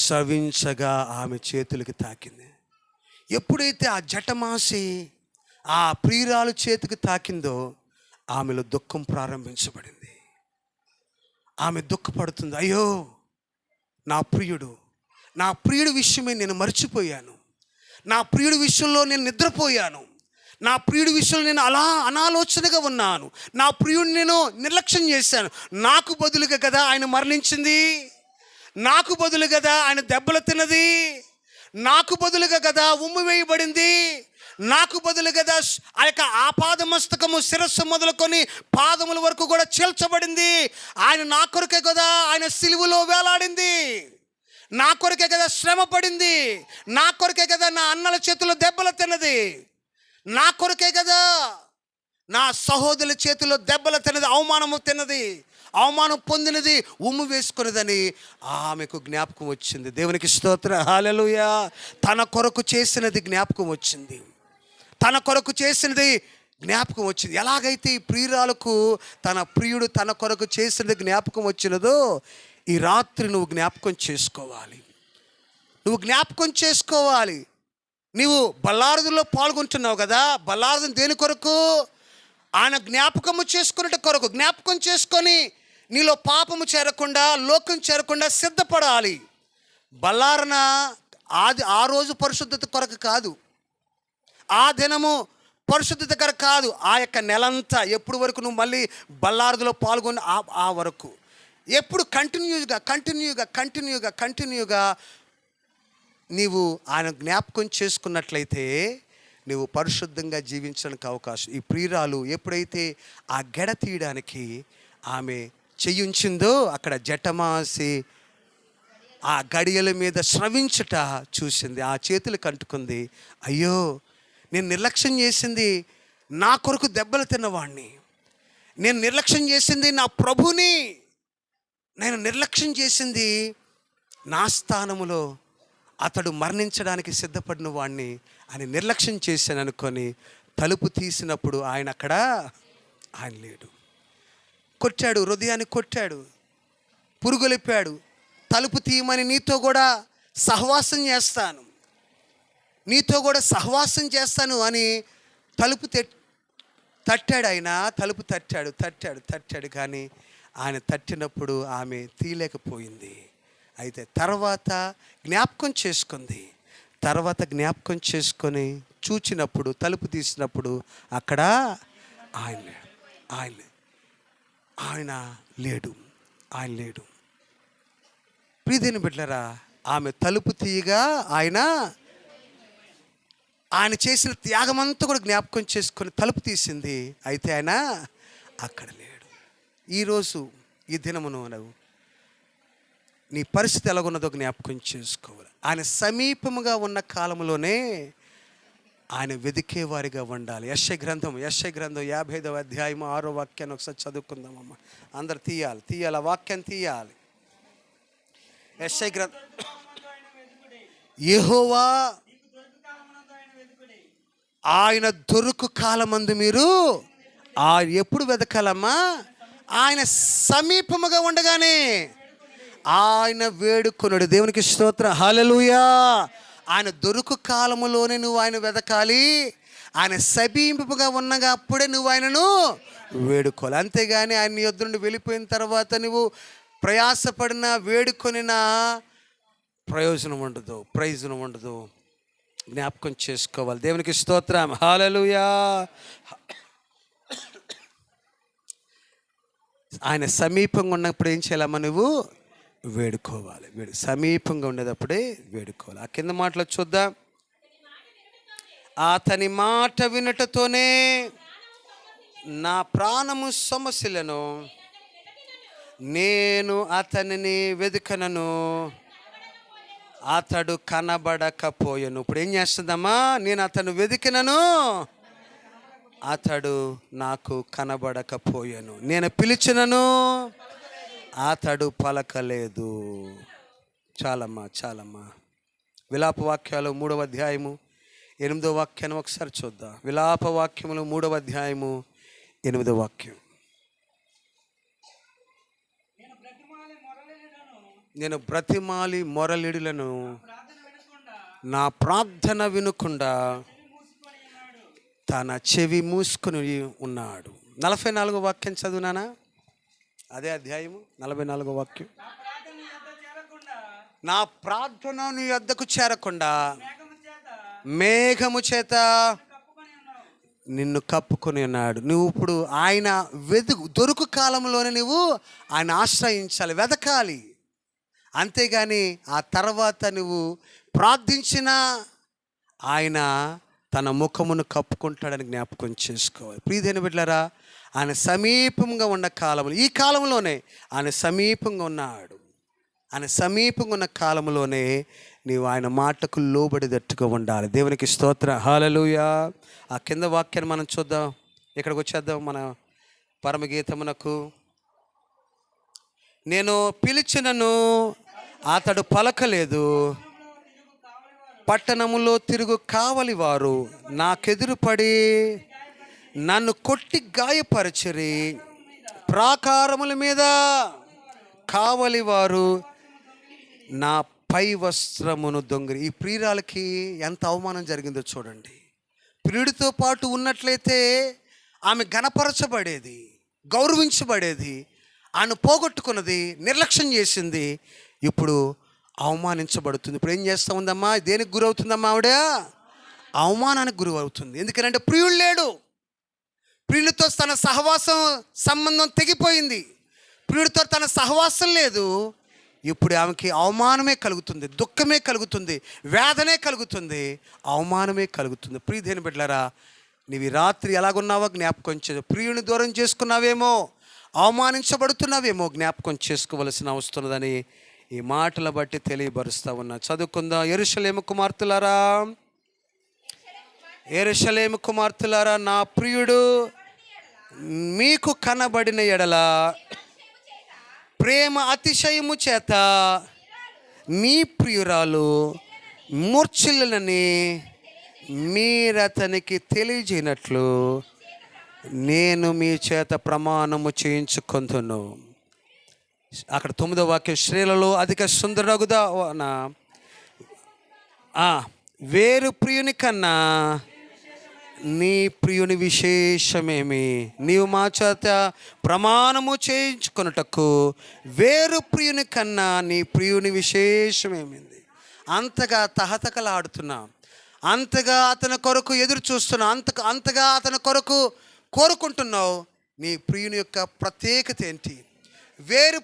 స్రవించగా ఆమె చేతులకి తాకింది. ఎప్పుడైతే ఆ జటమాసి ఆ ప్రియురాలు చేతికి తాకిందో ఆమెలో దుఃఖం ప్రారంభించబడింది. ఆమె దుఃఖపడుతుంది, అయ్యో నా ప్రియుడు విషయమే నేను మర్చిపోయాను, నా ప్రియుడి విషయంలో నేను నిద్రపోయాను, నా ప్రియుడి విషయంలో నేను అలా అనాలోచనగా ఉన్నాను, నా ప్రియుడిని నేను నిర్లక్ష్యం చేశాను. నాకు బదులుగా కదా ఆయన మరణించింది, నాకు బదులు కదా ఆయన దెబ్బలు తిన్నది, నాకు బదులుగా కదా ఉమ్ము వేయబడింది, నాకు బదులు కదా ఆ యొక్క ఆపాదమస్తకము శిరస్సు మొదలుకొని పాదముల వరకు కూడా చీల్చబడింది. ఆయన నా కొరకే కదా ఆయన సిలువలో వేలాడింది, నా కొరకే కదా శ్రమ పడింది, నా కొరకే కదా నా అన్నల చేతుల్లో దెబ్బలు తిన్నది, నా కొరకే కదా నా సహోదరుల చేతుల్లో దెబ్బలు తిన్నది, అవమానం పొందినది, ఉమ్ము వేసుకున్నదని ఆమెకు జ్ఞాపకం వచ్చింది. దేవునికి స్తోత్రం, హల్లెలూయా. తన కొరకు చేసినది జ్ఞాపకం వచ్చింది, ఎలాగైతే ఈ ప్రియురాలకు తన ప్రియుడు తన కొరకు చేసినది జ్ఞాపకం వచ్చినదో ఈ రాత్రి నువ్వు జ్ఞాపకం చేసుకోవాలి. నీవు బల్లారదులో పాల్గొంటున్నావు కదా, బల్లారదుని దేని కొరకు? ఆయన జ్ఞాపకం చేసుకొని నీలో పాపము చేరకుండా, లోకం చేరకుండా సిద్ధపడాలి. బల్లారన ఆ రోజు పరిశుద్ధత కొరకు కాదు, ఆ దినము పరిశుద్ధత కొరకు కాదు, ఆ యొక్క నెలంతా ఎప్పుడు వరకు నువ్వు మళ్ళీ బల్లారదులో పాల్గొని ఆ వరకు ఎప్పుడు కంటిన్యూగా నీవు ఆయన జ్ఞాపకం చేసుకున్నట్లయితే నువ్వు పరిశుద్ధంగా జీవించడానికి అవకాశం. ఈ ప్రియురాలు ఎప్పుడైతే ఆ గెడ తీయడానికి ఆమె చెయ్యుంచిందో అక్కడ జటమాసి ఆ గడియల మీద స్రవించుట చూసింది, ఆ చేతులు కంటుకుంది. అయ్యో నేను నిర్లక్ష్యం చేసింది నా కొరకు దెబ్బలు తిన్నవాడిని, నేను నిర్లక్ష్యం చేసింది నా ప్రభుని, నేను నిర్లక్ష్యం చేసింది నా స్థానములో అతడు మరణించడానికి సిద్ధపడిన వాడిని అని నిర్లక్ష్యం చేశాను అనుకొని తలుపు తీసినప్పుడు ఆయన లేడు. కొట్టాడు, హృదయాన్ని కొట్టాడు, పురుగులిప్పాడు. తలుపు తీయమని నీతో కూడా సహవాసం చేస్తాను అని తలుపు తట్టాడు. ఆయన తలుపు తట్టాడు కానీ ఆయన తట్టినప్పుడు ఆమె తీయలేకపోయింది. అయితే తర్వాత జ్ఞాపకం చేసుకొని చూచినప్పుడు, తలుపు తీసినప్పుడు అక్కడ ఆయన ఆయన లేడు, ఆయన లేడు. ప్రియదేని బిడ్డలారా, ఆమె తలుపు తీయగా ఆయన చేసిన త్యాగమంతా కూడా జ్ఞాపకం చేసుకొని తలుపు తీసింది. అయితే ఆయన అక్కడ లేడు. ఈరోజు ఈ దినమును నువ్వు నీ పరిస్థితి ఎలాగున్నదో జ్ఞాపకం చేసుకోవాలి. ఆయన సమీపముగా ఉన్న కాలంలోనే ఆయన వెదికేవారిగా ఉండాలి. యెషయా గ్రంథం 55వ అధ్యాయం 6వ వాక్యాన్ని ఒకసారి చదువుకుందామమ్మ. అందరు తీయాలి ఆ వాక్యాన్ని తీయాలి. యెషయా గ్రంథం, యెహోవా ఆయన దొరుకు కాలమందు మీరు ఎప్పుడు వెతకాలమ్మా? ఆయన సమీపముగా ఉండగానే ఆయన వేడుకొనుడు. దేవునికి స్తోత్రం, హల్లెలూయా. ఆయన దొరుకు కాలములోనే నువ్వు ఆయన వెతకాలి. ఆయన సమీపముగా ఉన్నగా అప్పుడే నువ్వు ఆయనను వేడుకోవాలి. అంతేగాని ఆయన నీ యొద్ద నుండి వెళ్ళిపోయిన తర్వాత నువ్వు ప్రయాసపడినా వేడుకొనినా ప్రయోజనం ఉండదు. జ్ఞాపకం చేసుకోవాలి. దేవునికి స్తోత్రం, హల్లెలూయా. ఆయన సమీపంగా ఉన్నప్పుడు ఏం చేయాలమ్మా? నువ్వు వేడుకోవాలి. సమీపంగా ఉండేటప్పుడే వేడుకోవాలి. ఆ కింద మాటలు చూద్దాం. అతని మాట వినుటతోనే నా ప్రాణము సమస్యలను, నేను అతనిని వెదుకనను, అతడు కనబడకపోయెను. ఇప్పుడు ఏం చేస్తుందమ్మా? నేను అతను వెతికినను, అతడు నాకు కనబడకపోయెను. నేను పిలిచినను, అతడు పలకలేదు. చాలమ్మా. విలాప వాక్యాలు 3వ అధ్యాయము 8వ వాక్యాన్ని ఒకసారి చూద్దాం. విలాప వాక్యములు 3వ అధ్యాయము 8వ వాక్యం. నేను బ్రతిమాలి మొరలిడులను, నా ప్రార్థన వినకుండా తన చెవి మూసుకొని ఉన్నాడు. 44వ వాక్యం చదువునానా? అదే అధ్యాయము 44వ వాక్యం. నా ప్రార్థన నీ వద్దకు చేరకుండా మేఘము చేత నిన్ను కప్పుకొని ఉన్నాడు. నువ్వు ఇప్పుడు ఆయన దొరుకు కాలంలోనే నువ్వు ఆయన ఆశ్రయించాలి, వెతకాలి. అంతేగాని ఆ తర్వాత నువ్వు ప్రార్థించిన ఆయన తన ముఖమును కప్పుకుంటాడని జ్ఞాపకం చేసుకోవాలి. ప్రియమైన బిడ్డలారా, ఆయన సమీపంగా ఉన్న కాలంలో, ఈ కాలంలోనే ఆయన సమీపంగా ఉన్నాడు. ఆయన సమీపంగా ఉన్న కాలంలోనే నీవు ఆయన మాటకు లోబడినట్టుగా ఉండాలి. దేవునికి స్తోత్రం, హల్లెలూయా. ఆ కింద వాక్యాన్ని మనం చూద్దాం. ఇక్కడికి వచ్చేద్దాం మన పరమగీతమునకు. నేను పిలిచినను అతడు పలకలేదు, పట్టణములో తిరుగు కావలి వారు నాకెదురుపడి నన్ను కొట్టి గాయపరచిరి, ప్రాకారముల మీద కావలి వారు నా పై వస్త్రమును దొంగిరి. ఈ ప్రియురాలకి ఎంత అవమానం జరిగిందో చూడండి. ప్రియుడితో పాటు ఉన్నట్లయితే ఆమె గణపరచబడేది, గౌరవించబడేది. ఆమెను పోగొట్టుకున్నది, నిర్లక్ష్యం చేసింది. ఇప్పుడు అవమానించబడుతుంది. ఇప్పుడు ఏం చేస్తూ ఉందమ్మా? దేనికి గురవుతుందమ్మా? ఆవిడ అవమానానికి గురవుతుంది. ఎందుకంటే ప్రియుడు లేడు. ప్రియుడితో తన సహవాసం సంబంధం తెగిపోయింది. ప్రియుడితో తన సహవాసం లేదు. ఇప్పుడు ఆమెకి అవమానమే కలుగుతుంది, దుఃఖమే కలుగుతుంది, వేదనే కలుగుతుంది, అవమానమే కలుగుతుంది. ప్రియదేని బిడ్డలారా, నీవు ఈ రాత్రి ఎలాగున్నావో జ్ఞాపకం చేసు. ప్రియుని దూరం చేసుకున్నావేమో, అవమానించబడుతున్నావేమో జ్ఞాపకం చేసుకోవలసిన అవసరమని ఈ మాటల బట్టి తెలియబరుస్తూ ఉన్నా. చదువుకుందాం. యెరూషలేము కుమార్తెలారా, నా ప్రియుడు మీకు కనబడిన ఎడల ప్రేమ అతిశయము చేత మీ ప్రియురాలు మూర్ఛిల్లునని మీరతనికి తెలియజేయనట్లు నేను మీ చేత ప్రమాణము చేయించుకొందును. అక్కడ 9వ వాక్యం, స్త్రీలలో అధిక సుందరగుదా వేరు ప్రియుని కన్నా నీ ప్రియుని విశేషమేమి? నీవు మా చేత ప్రమాణము చేయించుకొనుటకు వేరు ప్రియుని కన్నా నీ ప్రియుని విశేషమేమింది? అంతగా తహతకలాడుతున్నా, అంతగా అతని కొరకు ఎదురు చూస్తున్నా, అంతగా అతని కొరకు కోరుకుంటున్నావు. నీ ప్రియుని యొక్క ప్రత్యేకత ఏంటి?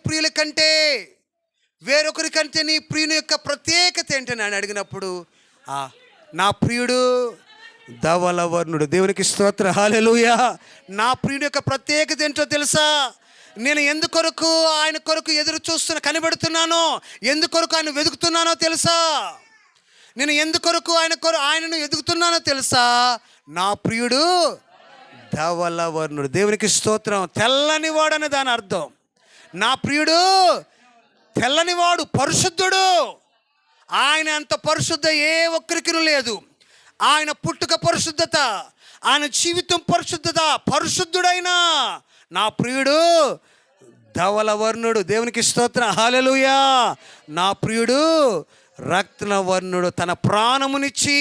ప్రియుల కంటే వేరొకరి కంటే నీ ప్రియుని యొక్క ప్రత్యేకత ఏంటని అని అడిగినప్పుడు నా ప్రియుడు ధవలవర్ణుడు. దేవునికి స్తోత్రం, హల్లెలూయా. నా ప్రియుని యొక్క ప్రత్యేకత ఏంటో తెలుసా? నేను ఎందుకొరకు ఆయన కొరకు ఎదురు కనిపెడుతున్నానో, ఎందుకొరకు ఆయన వెతుకుతున్నానో తెలుసా? నేను ఎందుకొరకు ఆయనను ఎదుగుతున్నానో తెలుసా? నా ప్రియుడు ధవలవర్ణుడు. దేవునికి స్తోత్రం. తెల్లనివాడు అనే దాని అర్థం. నా ప్రియుడు తెల్లనివాడు, పరిశుద్ధుడు. ఆయన అంత పరిశుద్ధ ఏ ఒక్కరికి లేదు. ఆయన పుట్టుక పరిశుద్ధత, ఆయన జీవితం పరిశుద్ధత, పరిశుద్ధుడైన నా ప్రియుడు ధవలవర్ణుడు. దేవునికి స్తోత్రం, హల్లెలూయా. నా ప్రియుడు రత్నవర్ణుడు. తన ప్రాణమునిచ్చి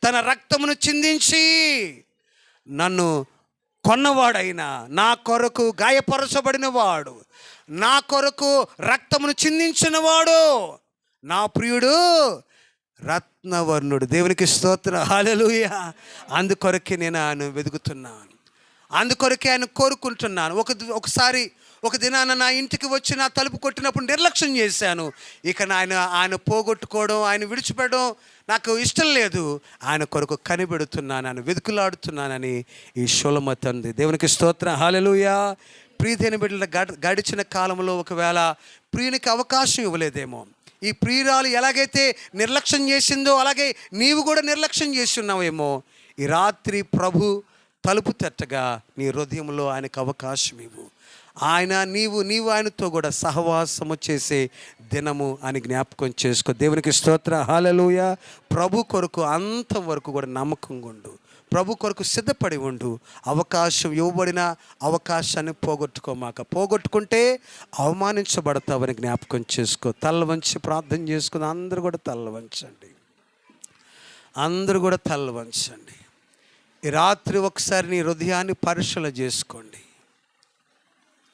తన రక్తమును చిందించి నన్ను కొన్నవాడైన, నా కొరకు గాయపరచబడిన వాడు, నా కొరకు రక్తమును చిందించినవాడు నా ప్రియుడు రత్నవర్ణుడు. దేవునికి స్తోత్రం, హల్లెలూయా. అందుకొరకే నేను ఆయన వెతుకుతున్నాను, అందుకొరకే ఆయన కోరుకుంటున్నాను. ఒక దినాన నా ఇంటికి వచ్చి నా తలుపు కొట్టినప్పుడు నిర్లక్ష్యం చేశాను. ఇక ఆయన పోగొట్టుకోవడం, ఆయన విడిచిపెట్టడం నాకు ఇష్టం లేదు. ఆయన కొరకు కనిపెడుతున్నాను, ఆయన వెతుకులాడుతున్నానని ఈ షోలమతి అంది. దేవునికి స్తోత్రం, హల్లెలూయా. ప్రియమైన బిడ్డల గడిచిన కాలంలో ఒకవేళ ప్రియునికి అవకాశం ఇవ్వలేదేమో. ఈ ప్రియురాలు ఎలాగైతే నిర్లక్ష్యం చేసిందో అలాగే నీవు కూడా నిర్లక్ష్యం చేసి ఉన్నావేమో. ఈ రాత్రి ప్రభు తలుపు తట్టగా నీ హృదయంలో ఆయనకు అవకాశం ఇవ్వు. నీవు ఆయనతో కూడా సహవాసము చేసే దినము అని జ్ఞాపకం చేసుకో. దేవునికి స్తోత్రం, హల్లెలూయా. ప్రభు కొరకు అంతవరకు కూడా నమ్మకంగా ఉండు, ప్రభు కొరకు సిద్ధపడి ఉండు. అవకాశం ఇవ్వబడిన అవకాశాన్ని పోగొట్టుకుంటే అవమానించబడతావని జ్ఞాపకం చేసుకో. తల్ల వంచి ప్రార్థన చేసుకుని అందరూ కూడా తల్ల వంచండి. ఈ రాత్రి ఒకసారి నీ హృదయాన్ని పరీక్షలు చేసుకోండి.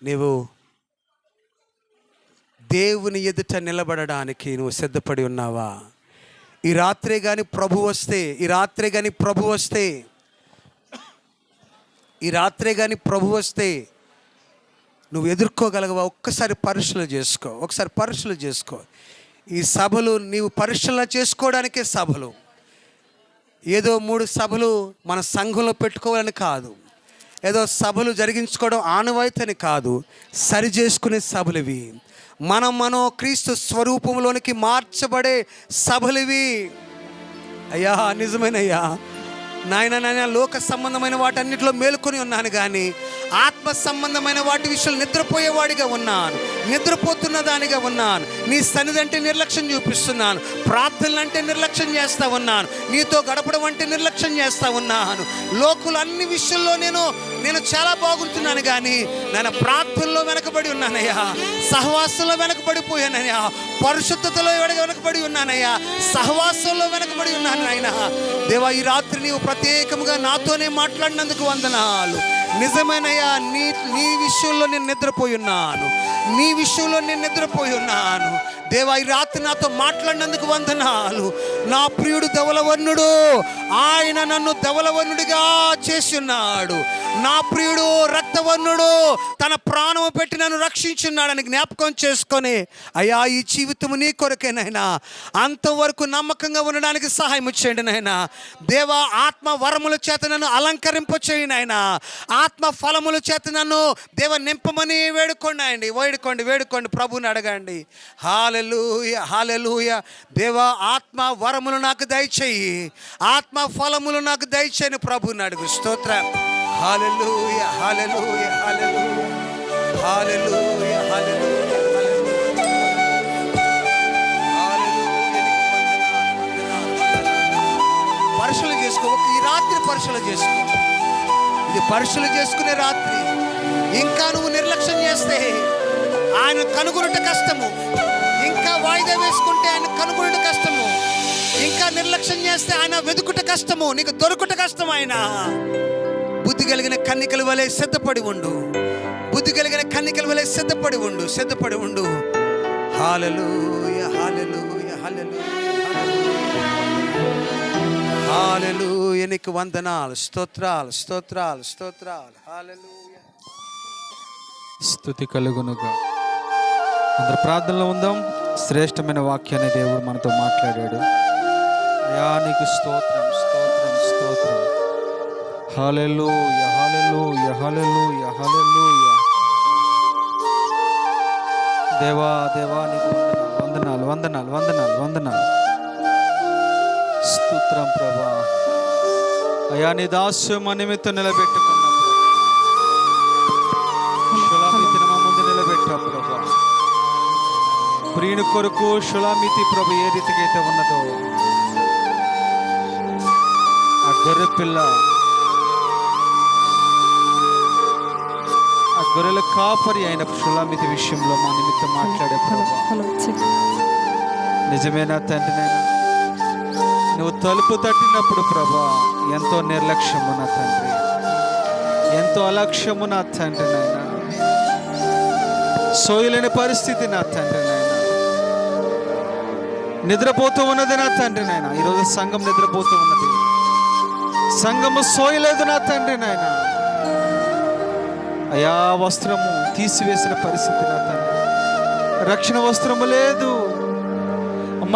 నీవు దేవుని ఎదుట నిలబడడానికి నువ్వు సిద్ధపడి ఉన్నావా? ఈ రాత్రే కానీ ప్రభు వస్తే నువ్వు ఎదుర్కోగలగవా? ఒకసారి పరీక్షలు చేసుకో. ఈ సభలు నీవు పరీక్షలు చేసుకోవడానికే సభలు. ఏదో 3 సభలు మన సంఘంలో పెట్టుకోవాలని కాదు, ఏదో సభలు జరిగించుకోవడం ఆనవాయితని కాదు, సరి చేసుకునే సభలు ఇవి. మనం క్రీస్తు స్వరూపంలోనికి మార్చబడే సభలు ఇవి. అయ్యా నిజమేనయ్యా నాయన, లోక సంబంధమైన వాటన్నిటిలో మేలుకొని ఉన్నాను, కానీ ఆత్మ సంబంధమైన వాటి విషయాలు నిద్రపోయేవాడిగా ఉన్నాను, నిద్రపోతున్న దానిగా ఉన్నాను. నీ సన్నిధి అంటే నిర్లక్ష్యం చూపిస్తున్నాను, ప్రార్థనలు అంటే నిర్లక్ష్యం చేస్తూ ఉన్నాను, నీతో గడపడం అంటే నిర్లక్ష్యం చేస్తూ ఉన్నాను. లోకులు అన్ని విషయాల్లో నేను చాలా బాగుంటున్నాను, కానీ నేను ప్రార్థనలో వెనకబడి ఉన్నానయ్యా, సహవాసంలో వెనకబడిపోయానయ్యా, పరిశుద్ధతలో వెనకబడి ఉన్నానయ్యా, సహవాసంలో వెనకబడి ఉన్నాను నాయనా. దేవా, ఈ రాత్రి నీవు ప్రత్యేకంగా నాతోనే మాట్లాడినందుకు వందనాలు. నిజమేనయ్యా, నీ విషయంలో నేను నిద్రపోయి ఉన్నాను. దేవా, ఈ రాత్రి నాతో మాట్లాడినందుకు వందనాలు. నా ప్రియుడు ధవలవర్ణుడు, ఆయన నన్ను ధవలవర్ణుడిగా చేసి ఉన్నాడు. నా ప్రియుడు రక్తవర్ణుడు, తన ప్రాణము పెట్టి నన్ను రక్షించున్నాడని జ్ఞాపకం చేసుకొని, అయ్యా ఈ జీవితము నీ కొరకేనైనా, అంతవరకు నమ్మకంగా ఉండడానికి సహాయం చేయండి నాయనా. దేవా, ఆత్మ వరముల చేత నన్ను అలంకరింపచేయి నాయనా, ఆత్మ ఫలముల చేత నన్ను దేవ నింపమని వేడుకోండి, ప్రభుని అడగండి. హల్లెలూయా. దేవా, ఆత్మ వరములు నాకు దయచేయి, ఆత్మ ఫలములు నాకు దయచేయని ప్రభుని అడుగు. స్తోత్రం. హల్లెలూయా. పరీక్షలు చేసుకో. ఈ రాత్రి పరీక్షలు చేసుకో. ఇది పరీక్షలు చేసుకునే రాత్రి. ఇంకా నువ్వు నిర్లక్ష్యం చేస్తే ఆయన కనుగొనుట కష్టము, ఇంకా వాయిదా వేసుకుంటే ఆయన కనుగొనుట కష్టము, ఇంకా నిర్లక్ష్యం చేస్తే ఆయన వెతుకుట కష్టము, నీకు దొరుకుట కష్టం. ఆయన బుద్ధి కలిగిన కన్నికల వలె సిద్ధపడి ఉండు. హల్లెలూయా. నీకు వందనాలు, స్తోత్రాలు. హల్లెలూయా. స్తుతి కలుగునుగా. అందరు ప్రార్థనలో ఉందాం. శ్రేష్టమైన వాక్యాన్ని దేవుడు మనతో మాట్లాడాడు. అయా నీకు స్తోత్రం, స్తోత్రం, స్తోత్రం. హల్లెలూయా, హల్లెలూయా, హల్లెలూయా, హల్లెలూయా. దేవా దేవా నీకు వందనాలు, వందనాలు, వందనాలు, వందనాలు. స్తోత్రం ప్రభా. అయా నీ దాస్యం మా నిమిత్తం నిలబెట్టుకున్నప్పుడు షులామితిని మా ముందు నిలబెట్టావు ప్రభా. ప్రియుని కొరకు షులామితి ప్రభు ఏ రీతికి అయితే ఉన్నదో, ఆ గొర్రె పిల్ల, ఆ గొర్రెల కాపరి అయిన షులామితి విషయంలో మా నిమిత్తం మాట్లాడే ప్రభా. నిజమేనా తండ్రినైనా, నువ్వు తలుపు తట్టినప్పుడు ప్రభా ఎంతో నిర్లక్ష్యము నా తండ్రి, ఎంతో అలక్ష్యము నా తండ్రి నాయన, సోయలేని పరిస్థితి నా తండ్రి నాయన, నిద్రపోతూ ఉన్నది నా తండ్రి నాయన. ఈరోజు సంఘం నిద్రపోతూ ఉన్నది, సంఘము సోయలేదు నా తండ్రి నాయన. అయా వస్త్రము తీసివేసిన పరిస్థితి నా తండ్రి, రక్షణ వస్త్రము లేదు,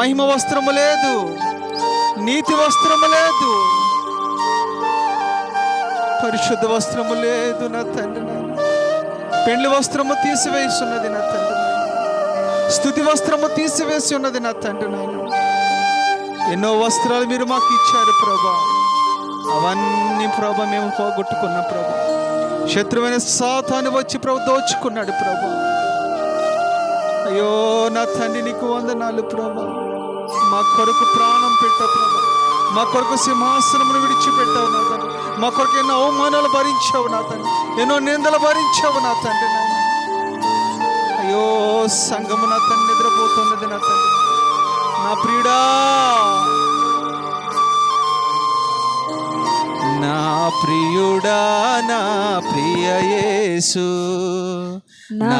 మహిమ వస్త్రము లేదు, నీతి వస్త్రము లేదు, పరిశుద్ధ వస్త్రము లేదు నా తండ్రి నాయన. పెండ్లి వస్త్రము తీసివేసి ఉన్నది నా తండ్రి నాయన, స్తుతి వస్త్రము తీసివేసి ఉన్నది నా తండ్రి నాయన. ఎన్నో వస్త్రాలు మీరు మాకు ఇచ్చారు ప్రభా, అవన్నీ ప్రభా మేము పోగొట్టుకున్నాం ప్రభా. శత్రువైన సాతాను వచ్చి ప్రభు దోచుకున్నాడు ప్రభా. అయ్యో నా తండ్రి నీకు వందనాలు ప్రభా. మా కొరకు ప్రాణం పెట్టావు ప్రభా, మా కొరకు సింహాసనమును విడిచిపెట్టావు నా తండ్రి, మా కొరకు ఎన్నో అవమానాలు భరించావు నా తండ్రి, ఎన్నో నిందలు భరించావు నా తండ్రి నాయన. అయ్యో సంఘము నా తండ్రి నిద్రపోతున్నది నా తండ్రి, నా ప్రియుడా, నా ప్రియుడా, నా ప్రియ యేసు, నా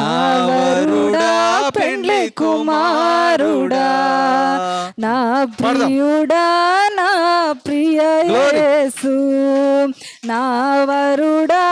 వరుడా, పెండ్లి కుమారుడా, నా ప్రియుడా, నా ప్రియ యేసు, నా వరుడా,